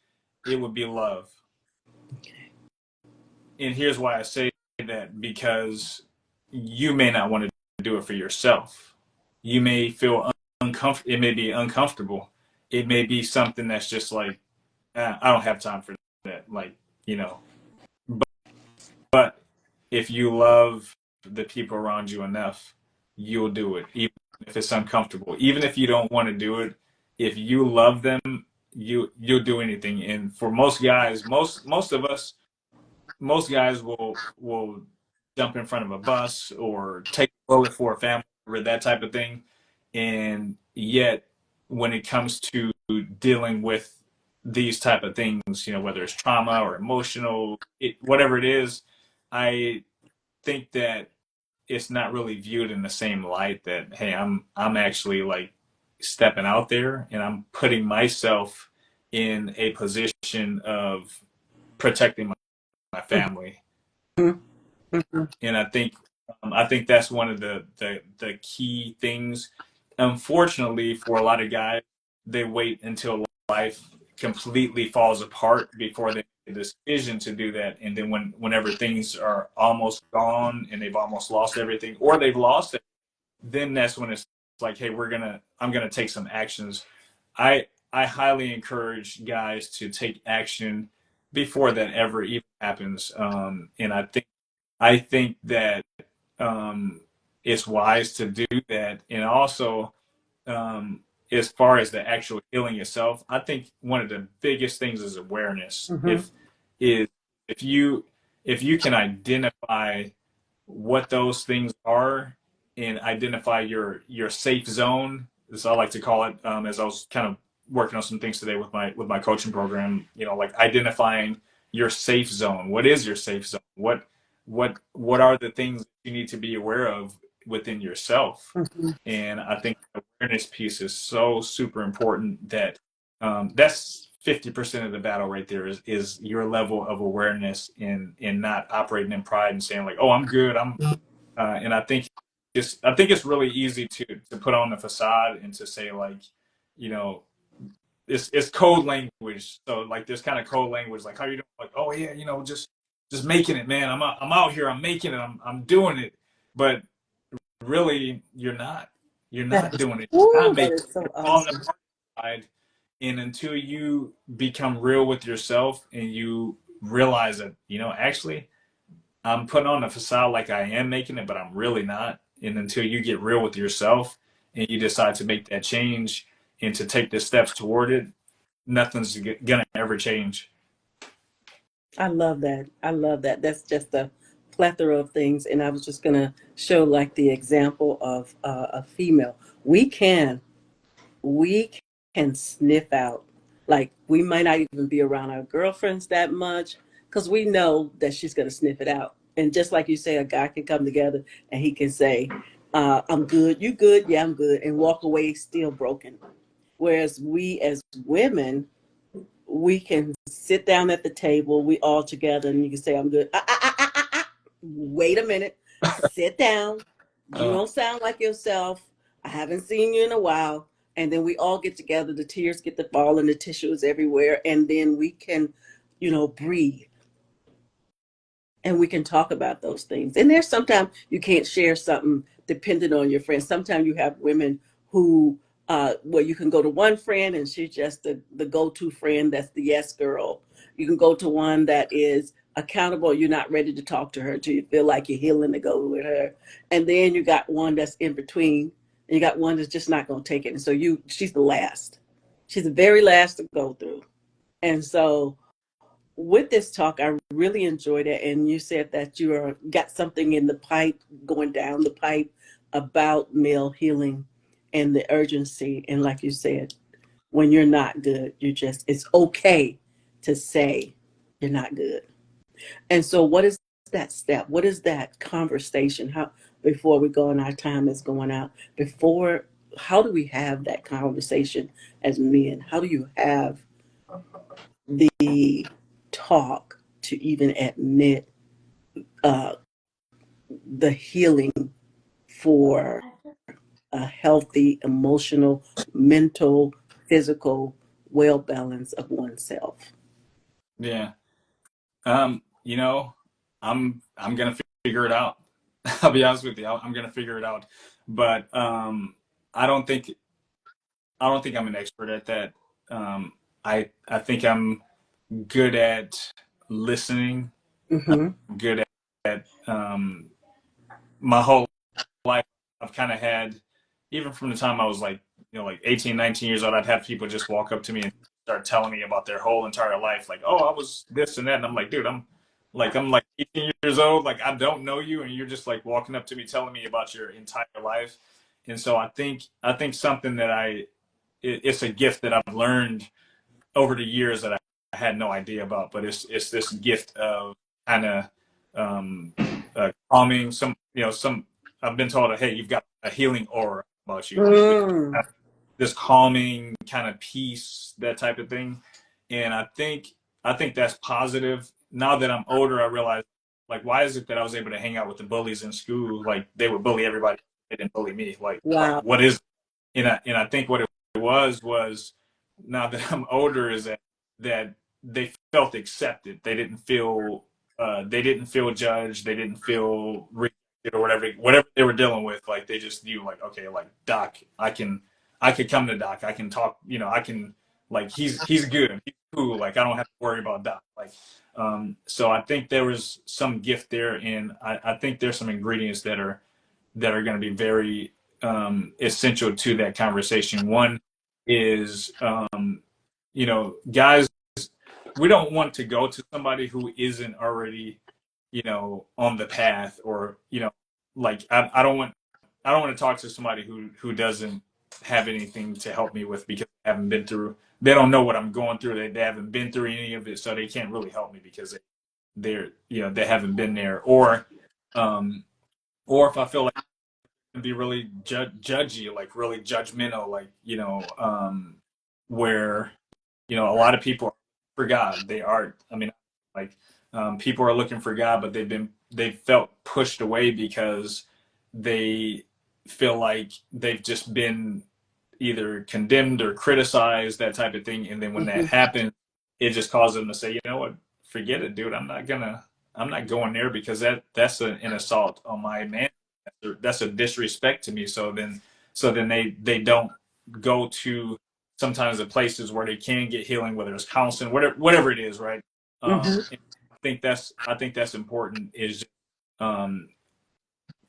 it would be love. And here's why I say that, because you may not want to do it for yourself. You may feel uncomfortable. It may be uncomfortable. It may be something that's just like, I don't have time for that. Like, you know, but if you love the people around you enough, you'll do it, even if it's uncomfortable. Even if you don't want to do it, if you love them, you'll do anything. And for most guys, most of us, most guys will jump in front of a bus or take bullet for a family member, that type of thing. And yet, when it comes to dealing with these type of things, whether it's trauma or emotional, whatever it is, I think that it's not really viewed in the same light that, hey, I'm actually like stepping out there and I'm putting myself in a position of protecting my family. Mhm. Mhm. And I think that's one of the key things. Unfortunately, for a lot of guys, they wait until life completely falls apart before they make the decision to do that. And then whenever things are almost gone and they've almost lost everything, or they've lost it, then that's when it's like, hey, I'm gonna take some actions. I highly encourage guys to take action before that ever even happens. And I think that um, it's wise to do that. And also, um, as far as the actual healing itself, I think one of the biggest things is awareness. Mhm. Is if you if you can identify what those things are and identify your safe zone, as I like to call it, as I was kind of working on some things today with my coaching program, like identifying your safe zone. What is your safe zone? What are the things you need to be aware of within yourself? Mhm. And I think the awareness piece is so super important that that's 50% of the battle right there is your level of awareness in not operating in pride and saying like, oh, I'm good. And I think it's really easy to put on the facade and to say like, you know, it's code language. So like this kind of code language, like how you doing? Like, oh yeah, just making it, man. I'm out here. I'm making it. I'm doing it. But really, you're not. You're That not is, doing it. You're not ooh, that making it. is so You're falling awesome. apart. And until you become real with yourself and you realize that, actually, I'm putting on a facade like I am making it, but I'm really not. And until you get real with yourself and you decide to make that change and to take the steps toward it, nothing's gonna ever change. I love that. I love that. That's just a plethora of things. And I was just going to show like the example of a female. We can, we can sniff out. Like we might not even be around our girlfriends that much because we know that she's going to sniff it out. And just like you say, a guy can come together and he can say, I'm good. You good? Yeah, I'm good. And walk away still broken. Whereas we as women, we can sit down at the table, we all together, and you can say, I'm good. Wait a minute. Sit down. You Uh, don't sound like yourself. I haven't seen you in a while. And then we all get together, the tears get to fall and the tissues everywhere. And then we can, breathe and we can talk about those things. And there's sometimes you can't share something depending on your friends. Sometimes you have women who, well, you can go to one friend and she's just the go-to friend. That's the yes girl. You can go to one that is accountable. You're not ready to talk to her till you feel like you're healing to go with her. And then you got one that's in between. And you got one that's just not going to take it. And so she's the last. She's the very last to go through. And so with this talk, I really enjoyed it. And you said that you got something in the pipe, going down the pipe about male healing and the urgency. And like you said, when you're not good, it's okay to say you're not good. And so, what is that step? What is that conversation? How, before we go and our time is going out, how do we have that conversation as men? How do you have the talk to even admit uh, the healing for a healthy emotional, mental, physical well balance of oneself? yeah. You know, I'm gonna figure it out. I'll be honest with you. I'm gonna figure it out. But I don't think I don't think I'm an expert at that. I think I'm good at listening. Mm-hmm. I'm good at my whole life. I've kind of had, even from the time I was like, like 18, 19 years old, I'd have people just walk up to me and start telling me about their whole entire life. Like, oh, I was this and that. And I'm like, dude, like I'm like 18 years old, like I don't know you, and you're just like walking up to me telling me about your entire life. And so I think something that it's a gift that I've learned over the years that I had no idea about, but it's this gift of kind of um, calming. Some I've been told, hey, you've got a healing aura about you, like Mm. this calming kind of peace, that type of thing. And I think that's positive. Now that I'm older, I realize, like, why is it that I was able to hang out with the bullies in school? Like, they would bully everybody, they didn't bully me. Like Wow. what is it? And I think what it was now that I'm older is that they felt accepted. They didn't feel judged. They didn't feel rejected or whatever they were dealing with. Like, they just knew, like, okay, like Doc, I could come to Doc. I can talk. I can, like, he's good. He's cool. Like, I don't have to worry about Doc. Like, so I think there was some gift there, and I think there's some ingredients that are going to be very essential to that conversation. One is, guys, we don't want to go to somebody who isn't already, on the path, or, like, I don't want to talk to somebody who doesn't have anything to help me with, because they don't know what I'm going through. They haven't been through any of it, so they can't really help me because they haven't been there. Um, or if I feel like be really judgy, like really judgmental, like, where, a lot of people are for God. They are. I mean, like, people are looking for God, but they've felt pushed away because they feel like they've just been either condemned or criticized, that type of thing. And then when that Hmm. happens, it just causes them to say, you know what, forget it, dude. I'm not going there, because that's an assault on my man. That's a disrespect to me. So then they don't go to sometimes the places where they can get healing, whether it's counseling, whatever it is, right? Hmm. I think that's important, is um,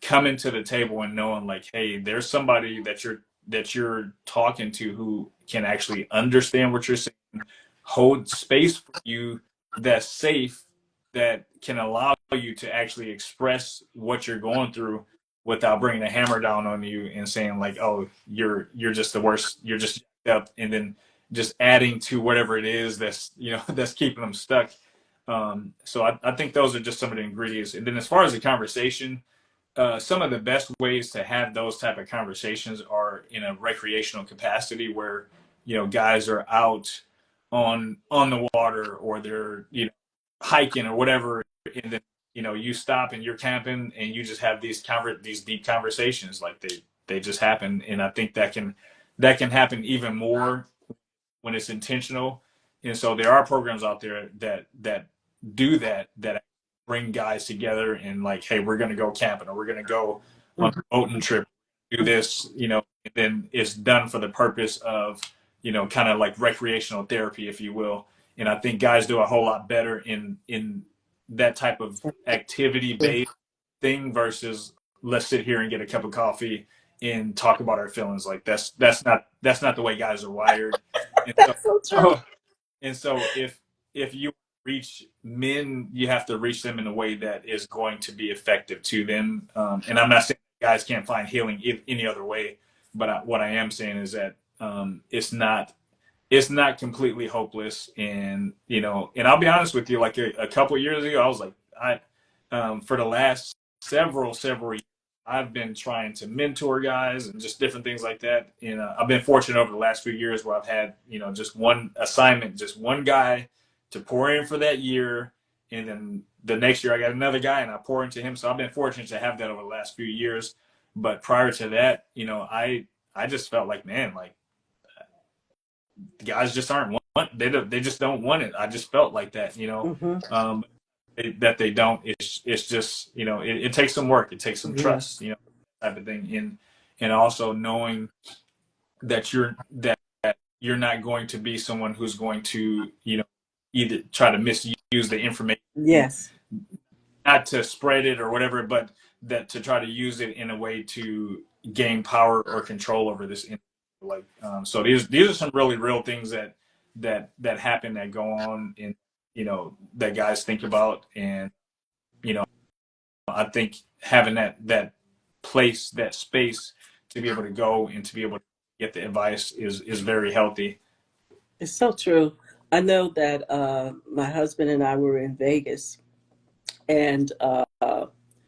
coming to the table and knowing, like, hey, there's somebody that you're talking to who can actually understand what you're saying, hold space for you that's safe, that can allow you to actually express what you're going through without bringing a hammer down on you and saying, like, oh, you're just the worst, you're just up, and then just adding to whatever it is that's that's keeping them stuck. So I think those are just some of the ingredients. And then, as far as the conversation, some of the best ways to have those type of conversations are in a recreational capacity, where guys are out on the water, or they're hiking or whatever, and then you stop and you're camping, and you just have these deep conversations, like they just happen. And I think that can happen even more when it's intentional. And so there are programs out there that do that bring guys together, and, like, hey, we're going to go camping, or we're going to go on a boating trip, do this, and then it's done for the purpose of, kind of like recreational therapy, if you will. And I think guys do a whole lot better in that type of activity based thing, versus let's sit here and get a cup of coffee and talk about our feelings. Like, that's not the way guys are wired. And so, That's so true. oh, and so if you reach men, you have to reach them in a way that is going to be effective to them. And I'm not saying guys can't find healing any other way, but what I am saying is that it's not completely hopeless. And I'll be honest with you, like a couple of years ago, I was like, for the last several years, I've been trying to mentor guys and just different things like that. And I've been fortunate over the last few years, where I've had, just one assignment, just one guy to pour in for that year. And then the next year I got another guy and I pour into him. So I've been fortunate to have that over the last few years. But prior to that, I just felt like, man, like, the guys just aren't they just don't want it. I just felt like that, Hmm. um, that they don't. It's just, it takes some work. It takes some Yeah. trust, type of thing. And also knowing that you're not going to be someone who's going to, either try to misuse the information, Yes. not to spread it or whatever, but that to try to use it in a way to gain power or control over this. Like, so these are some really real things that happen, that go on. that guys think about. And I think having that place, that space to be able to go and to be able to get the advice is very healthy. It's so true. I know that my husband and I were in Vegas, and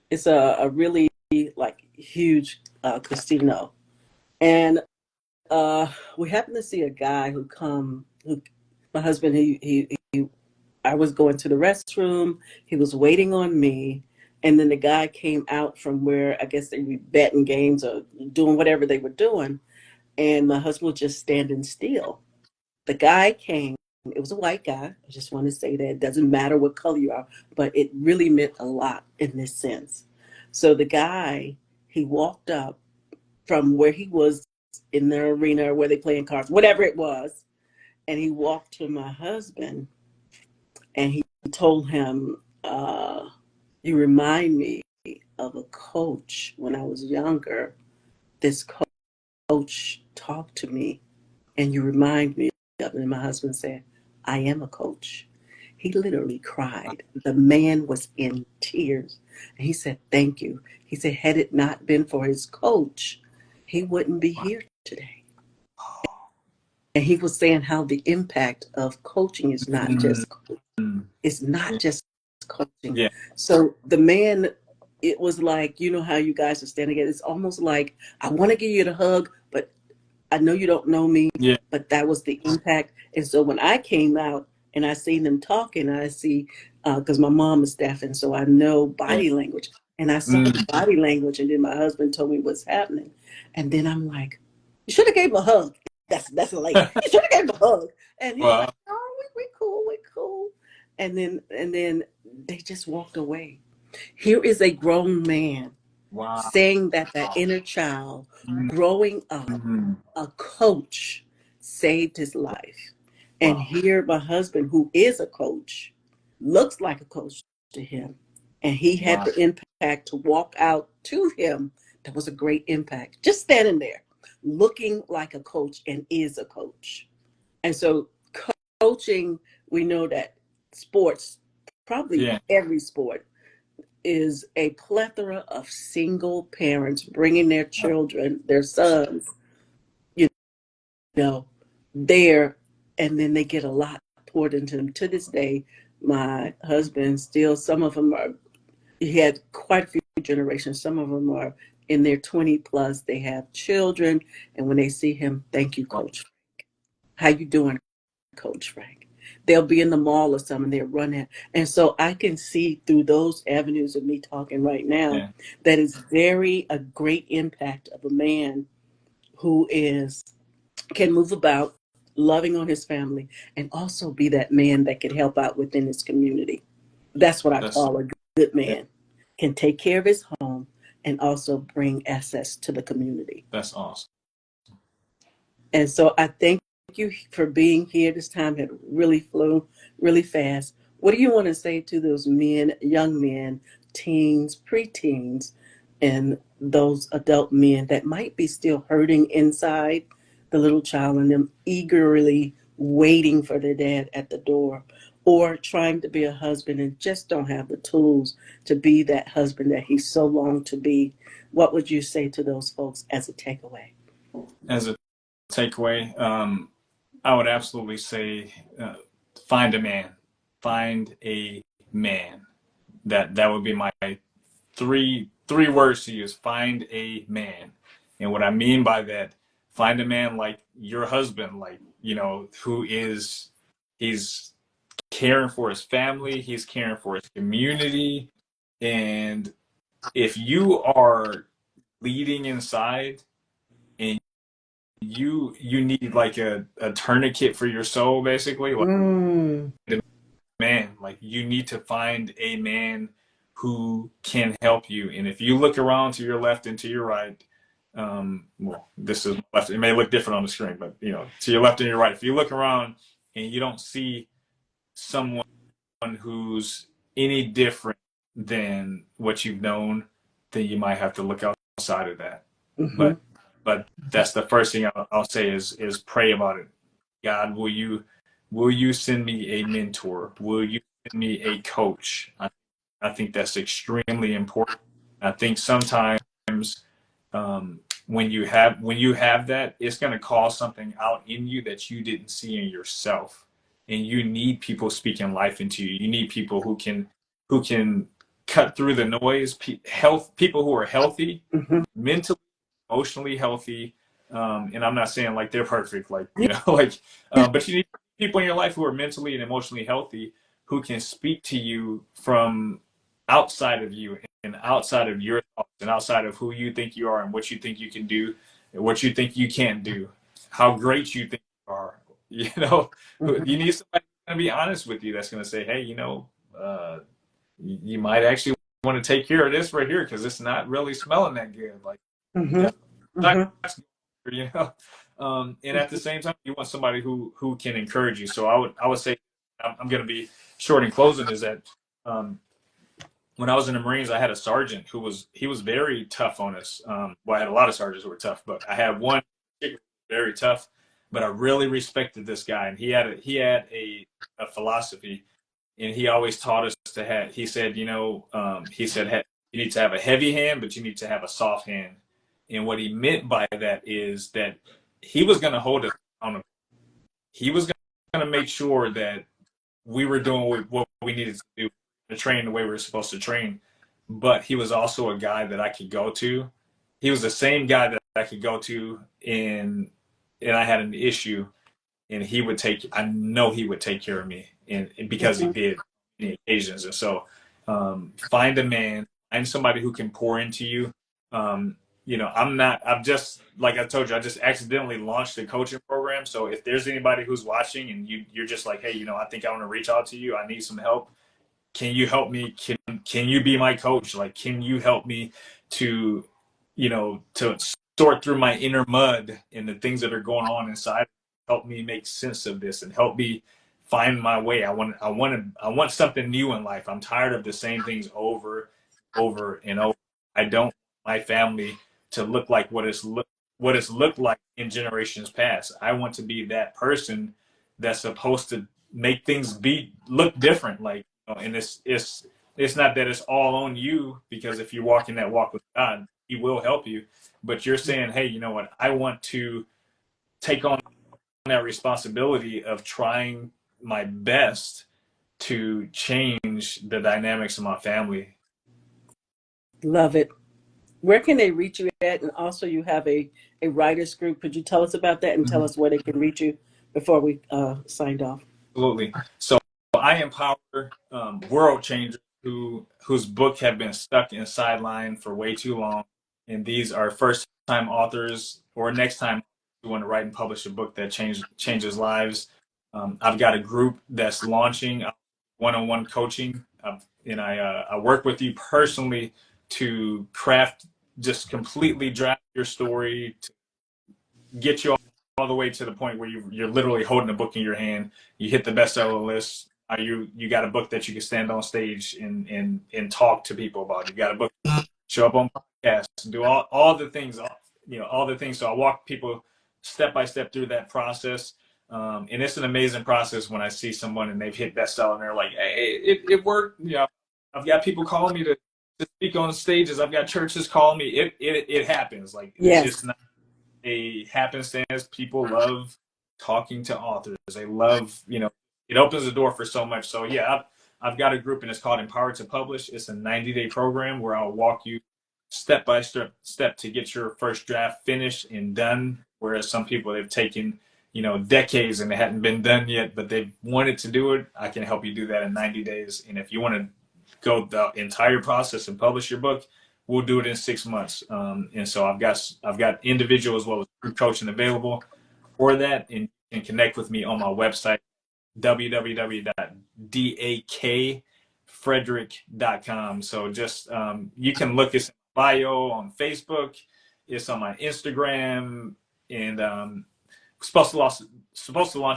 it's a really like huge casino, and we happened to see a guy who my husband he I was going to the restroom. He was waiting on me. And then the guy came out from where I guess they were betting games or doing whatever they were doing. And my husband was just standing still. The guy came. It was a white guy. I just want to say that it doesn't matter what color you are, but it really meant a lot in this sense. So the guy, he walked up from where he was in the arena where they playing cards, whatever it was, and he walked to my husband and he told him, "You remind me of a coach when I was younger. This coach talked to me, and you remind me of it." And my husband said, "I am a coach." He literally cried. The man was in tears. And he said, "Thank you." He said, "Had it not been for his coach, he wouldn't be here today." And he was saying how the impact of coaching is not Mm, just it's not just coaching. yeah, So the man, it was like, you know how you guys are standing together. It's almost like I want to give you the hug, but I know you don't know me, yeah, but that was the impact. And so when I came out and I seen them talking, I see, because my mom is deaf, and so I know yeah. body language. And I saw the Mm, body language, and then my husband told me what's happening. And then I'm like, you should have gave him a hug. That's like, you should have gave him a hug. And he was like, well, oh, we cool, we cool. And then they just walked away. Here is a grown man wow. saying that inner child growing up, Mm, a coach saved his life. And wow, here, my husband, who is a coach, looks like a coach to him. And he had wow. the impact to walk out to him. That was a great impact. Just standing there, looking like a coach and is a coach. And so, coaching, we know that sports, probably Yeah, every sport, is a plethora of single parents bringing their children, their sons, you know, there, and then they get a lot poured into them. To this day, my husband still, some of them are, he had quite a few generations. Some of them are in their 20 plus. They have children, and when they see him, thank you, wow. Coach. How you doing, Coach Frank? They'll be in the mall or something, they're running. And so I can see through those avenues of me talking right now Yeah, that is very a great impact of a man who is can move about, loving on his family, and also be that man that can help out within his community. That's what I that's call a good yeah, man. Can take care of his home and also bring assets to the community. that's awesome. And so I thank you for being here. This time had really flew really fast. What do you want to say to those men, young men, teens, preteens, and those adult men that might be still hurting inside, the little child in them eagerly waiting for their dad at the door, or trying to be a husband and just don't have the tools to be that husband that he so longed to be? What would you say to those folks as a takeaway? As a takeaway, I would absolutely say find a man. Find a man. That would be my three words to use. Find a man. And what I mean by that, find a man like your husband, like, who is he's caring for his family, he's caring for his community. And if you are leading inside and you need like a tourniquet for your soul, basically, like Mm. a man, like you need to find a man who can help you. And if you look around to your left and to your right, well, this is left, it may look different on the screen, but to your left and your right, if you look around and you don't see someone who's any different than what you've known, then you might have to look outside of that. Hmm. But that's the first thing I'll say is pray about it. God, will you Will you send me a mentor? Will you send me a coach? I think that's extremely important. I think sometimes when you have that, it's going to call something out in you that you didn't see in yourself, and you need people speaking life into you. You need people who can cut through the noise. People who are healthy, Mm-hmm. mentally, emotionally healthy. And I'm not saying like they're perfect, like like, but you need people in your life who are mentally and emotionally healthy who can speak to you from outside of you and outside of your thoughts and outside of who you think you are and what you think you can do and what you think you can't do, how great you think you are. Mm-hmm. You need somebody who's going to be honest with you, that's going to say, hey, uh, you might actually want to take care of this right here because it's not really smelling that good. Like, Mm-hmm. yeah, Mm-hmm. you know. And at the same time, you want somebody who can encourage you. So I would say I'm going to be short in closing. Is that when I was in the Marines, I had a sergeant he was very tough on us. Well, I had a lot of sergeants who were tough, but I had one very tough. But I really respected this guy, and he had a philosophy, and he always taught us to have. He said, you need to have a heavy hand, but you need to have a soft hand. And what he meant by that is that he was going to hold us accountable. He was going to make sure that we were doing what we needed to do to train the way we were supposed to train. But he was also a guy that I could go to. He was the same guy that I could go to and I had an issue, and I know he would take care of me, and because he Mm-hmm. did on many occasions. And so, find a man, find somebody who can pour into you. I've just, like I told you, I just accidentally launched a coaching program. So if there's anybody who's watching and you're just like, hey, I think I want to reach out to you. I need some help. Can you help me? Can you be my coach? Like, can you help me to, to sort through my inner mud and the things that are going on inside? Help me make sense of this and help me find my way. I want something new in life. I'm tired of the same things over and over. I don't want my family to look like what it's looked like in generations past. I want to be that person that's supposed to make things look different. Like, and it's not that it's all on you, because if you're walking that walk with God, He will help you. But you're saying, hey, you know what? I want to take on that responsibility of trying my best to change the dynamics of my family. Love it. Where can they reach you at? And also, you have a writers group. Could you tell us about that and tell Mhm. us where they can reach you before we signed off? Absolutely. So I empower world changers whose book have been stuck in sideline for way too long, and these are first time authors or next time who want to write and publish a book that changes lives. I've got a group that's launching one-on-one coaching, and I work with you personally to craft, just completely draft your story, get you all the way to the point where you're literally holding a book in your hand. You hit the bestseller list. You got a book that you can stand on stage and talk to people about. You got a book, show up on podcasts, do all the things, all the things. So I walk people step by step through that process. And it's an amazing process when I see someone and they've hit bestseller and they're like, hey, it worked. I've got people calling me to speak on stages. I've got churches calling me. It happens. Like, Yes. it's not a happenstance. People love talking to authors. They love, it opens the door for so much. So yeah, I've got a group and it's called Empowered to Publish. It's a 90-day program where I'll walk you step by step to get your first draft finished and done. Whereas some people, they've taken, decades and it hadn't been done yet, but they've wanted to do it. I can help you do that in 90 days. And if you want to go the entire process and publish your book, we'll do it in 6 months. And so I've got individual as well as group coaching available for that, and you can connect with me on my website, www.dakfrederick.com. So just you can look us in bio on Facebook. It's on my Instagram, and supposed to launch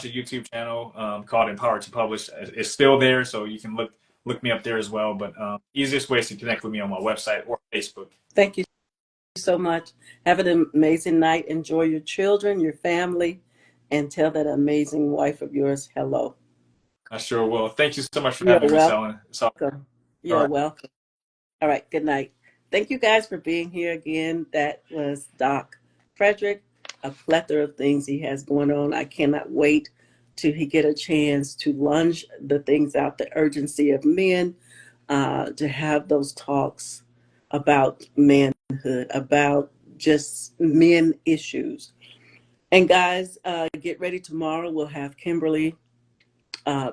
a YouTube channel called Empowered to Publish. It's still there, so you can look me up there as well. But easiest way is to connect with me on my website or Facebook. Thank you so much. Have an amazing night. Enjoy your children, your family, and tell that amazing wife of yours hello. I sure will. Thank you so much for You're having me, Miss Ellen. So, welcome. all You're right. welcome. All right, good night. Thank you guys for being here again. That was Doc Frederick, a plethora of things he has going on. I cannot wait till he get a chance to lunge the things out, the urgency of men, to have those talks about manhood, about just men issues. And guys, get ready tomorrow. We'll have Kimberly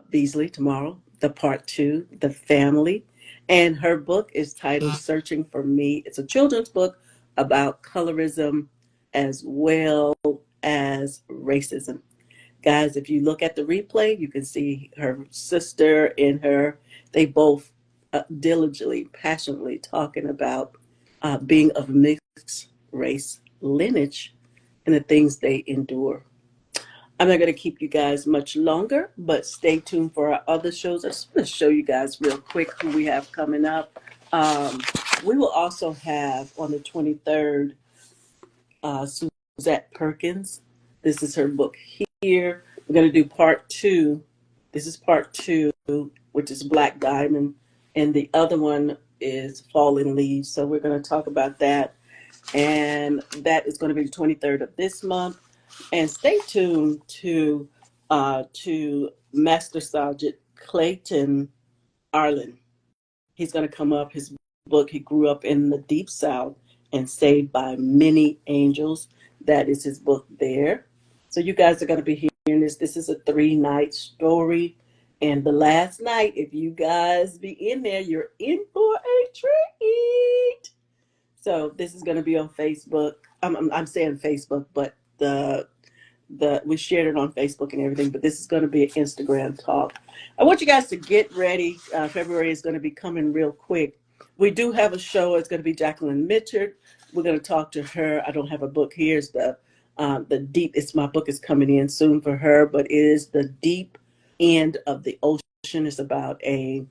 Beasley tomorrow, the part two, The Family. And her book is titled Searching for Me. It's a children's book about colorism as well as racism. Guys, if you look at the replay, you can see her sister and her, they both diligently, passionately talking about being of mixed race lineage and the things they endure. I'm not going to keep you guys much longer, but stay tuned for our other shows. I just want to show you guys real quick who we have coming up. Um, we will also have on the 23rd Suzette Perkins. This is her book here. We're going to do part two. This is part two, which is Black Diamond, and the other one is Fallen Leaves. So we're going to talk about that, and that is going to be the 23rd of this month. And stay tuned to Master Sergeant Clayton Arlen. He's going to come up. His book, he grew up in the Deep South and saved by many angels. That is his book there. So you guys are going to be hearing this. This is a 3-night story. And the last night, if you guys be in there, you're in for a treat. So this is going to be on Facebook. I'm saying Facebook, but we shared it on Facebook and everything, but this is going to be an Instagram talk. I want you guys to get ready. February is going to be coming real quick. We do have a show. It's going to be Jacqueline Mitchard. We're going to talk to her. I don't have a book here. It's the deep. It's my book is coming in soon for her, but it is the deep end of the ocean. It's about a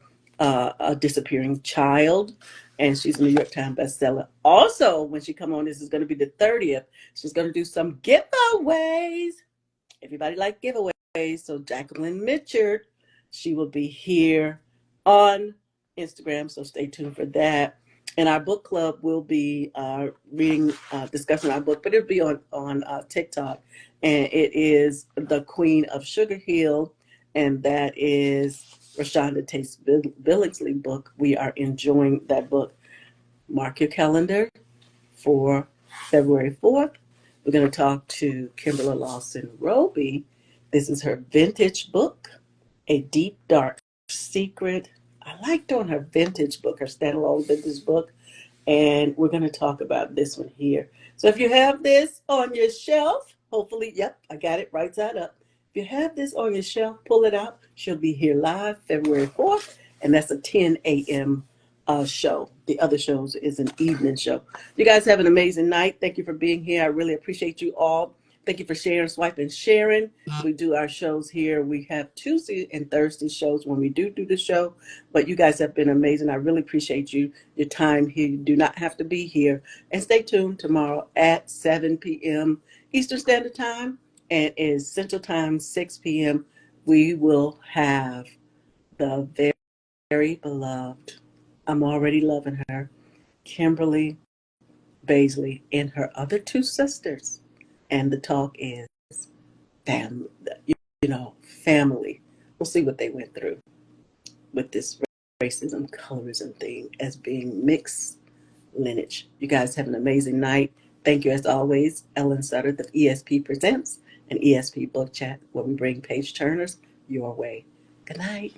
disappearing child, and she's a New York Times bestseller. Also, when she come on, this is going to be the 30th. She's going to do some giveaways. Everybody like giveaways. So Jacqueline Mitchard, she will be here on Instagram. So stay tuned for that. And our book club will be discussing our book, but it'll be on TikTok. And it is The Queen of Sugar Hill, and that is Rashonda Tate Billingsley book. We are enjoying that book. Mark your calendar for February 4th. We're going to talk to Kimberly Lawson Roby. This is her vintage book, A Deep Dark Secret. I like doing her vintage book, her standalone vintage book. And we're going to talk about this one here. So if you have this on your shelf, hopefully, yep, I got it right side up. If you have this on your shelf, pull it out. She'll be here live February 4th, and that's a 10 a.m. Show. The other shows is an evening show. You guys have an amazing night. Thank you for being here. I really appreciate you all. Thank you for sharing, swiping, sharing. We do our shows here. We have Tuesday and Thursday shows when we do the show. But you guys have been amazing. I really appreciate your time here. You do not have to be here. And stay tuned tomorrow at 7 p.m. Eastern Standard Time, and is Central Time, 6 p.m. We will have the very, very beloved, I'm already loving her, Kimberly Baisley, and her other two sisters. And the talk is family, family. We'll see what they went through with this racism, colorism thing as being mixed lineage. You guys have an amazing night. Thank you as always, Ellen Sutter, the ESP Presents, an ESP Book Chat where we bring page turners your way. Good night.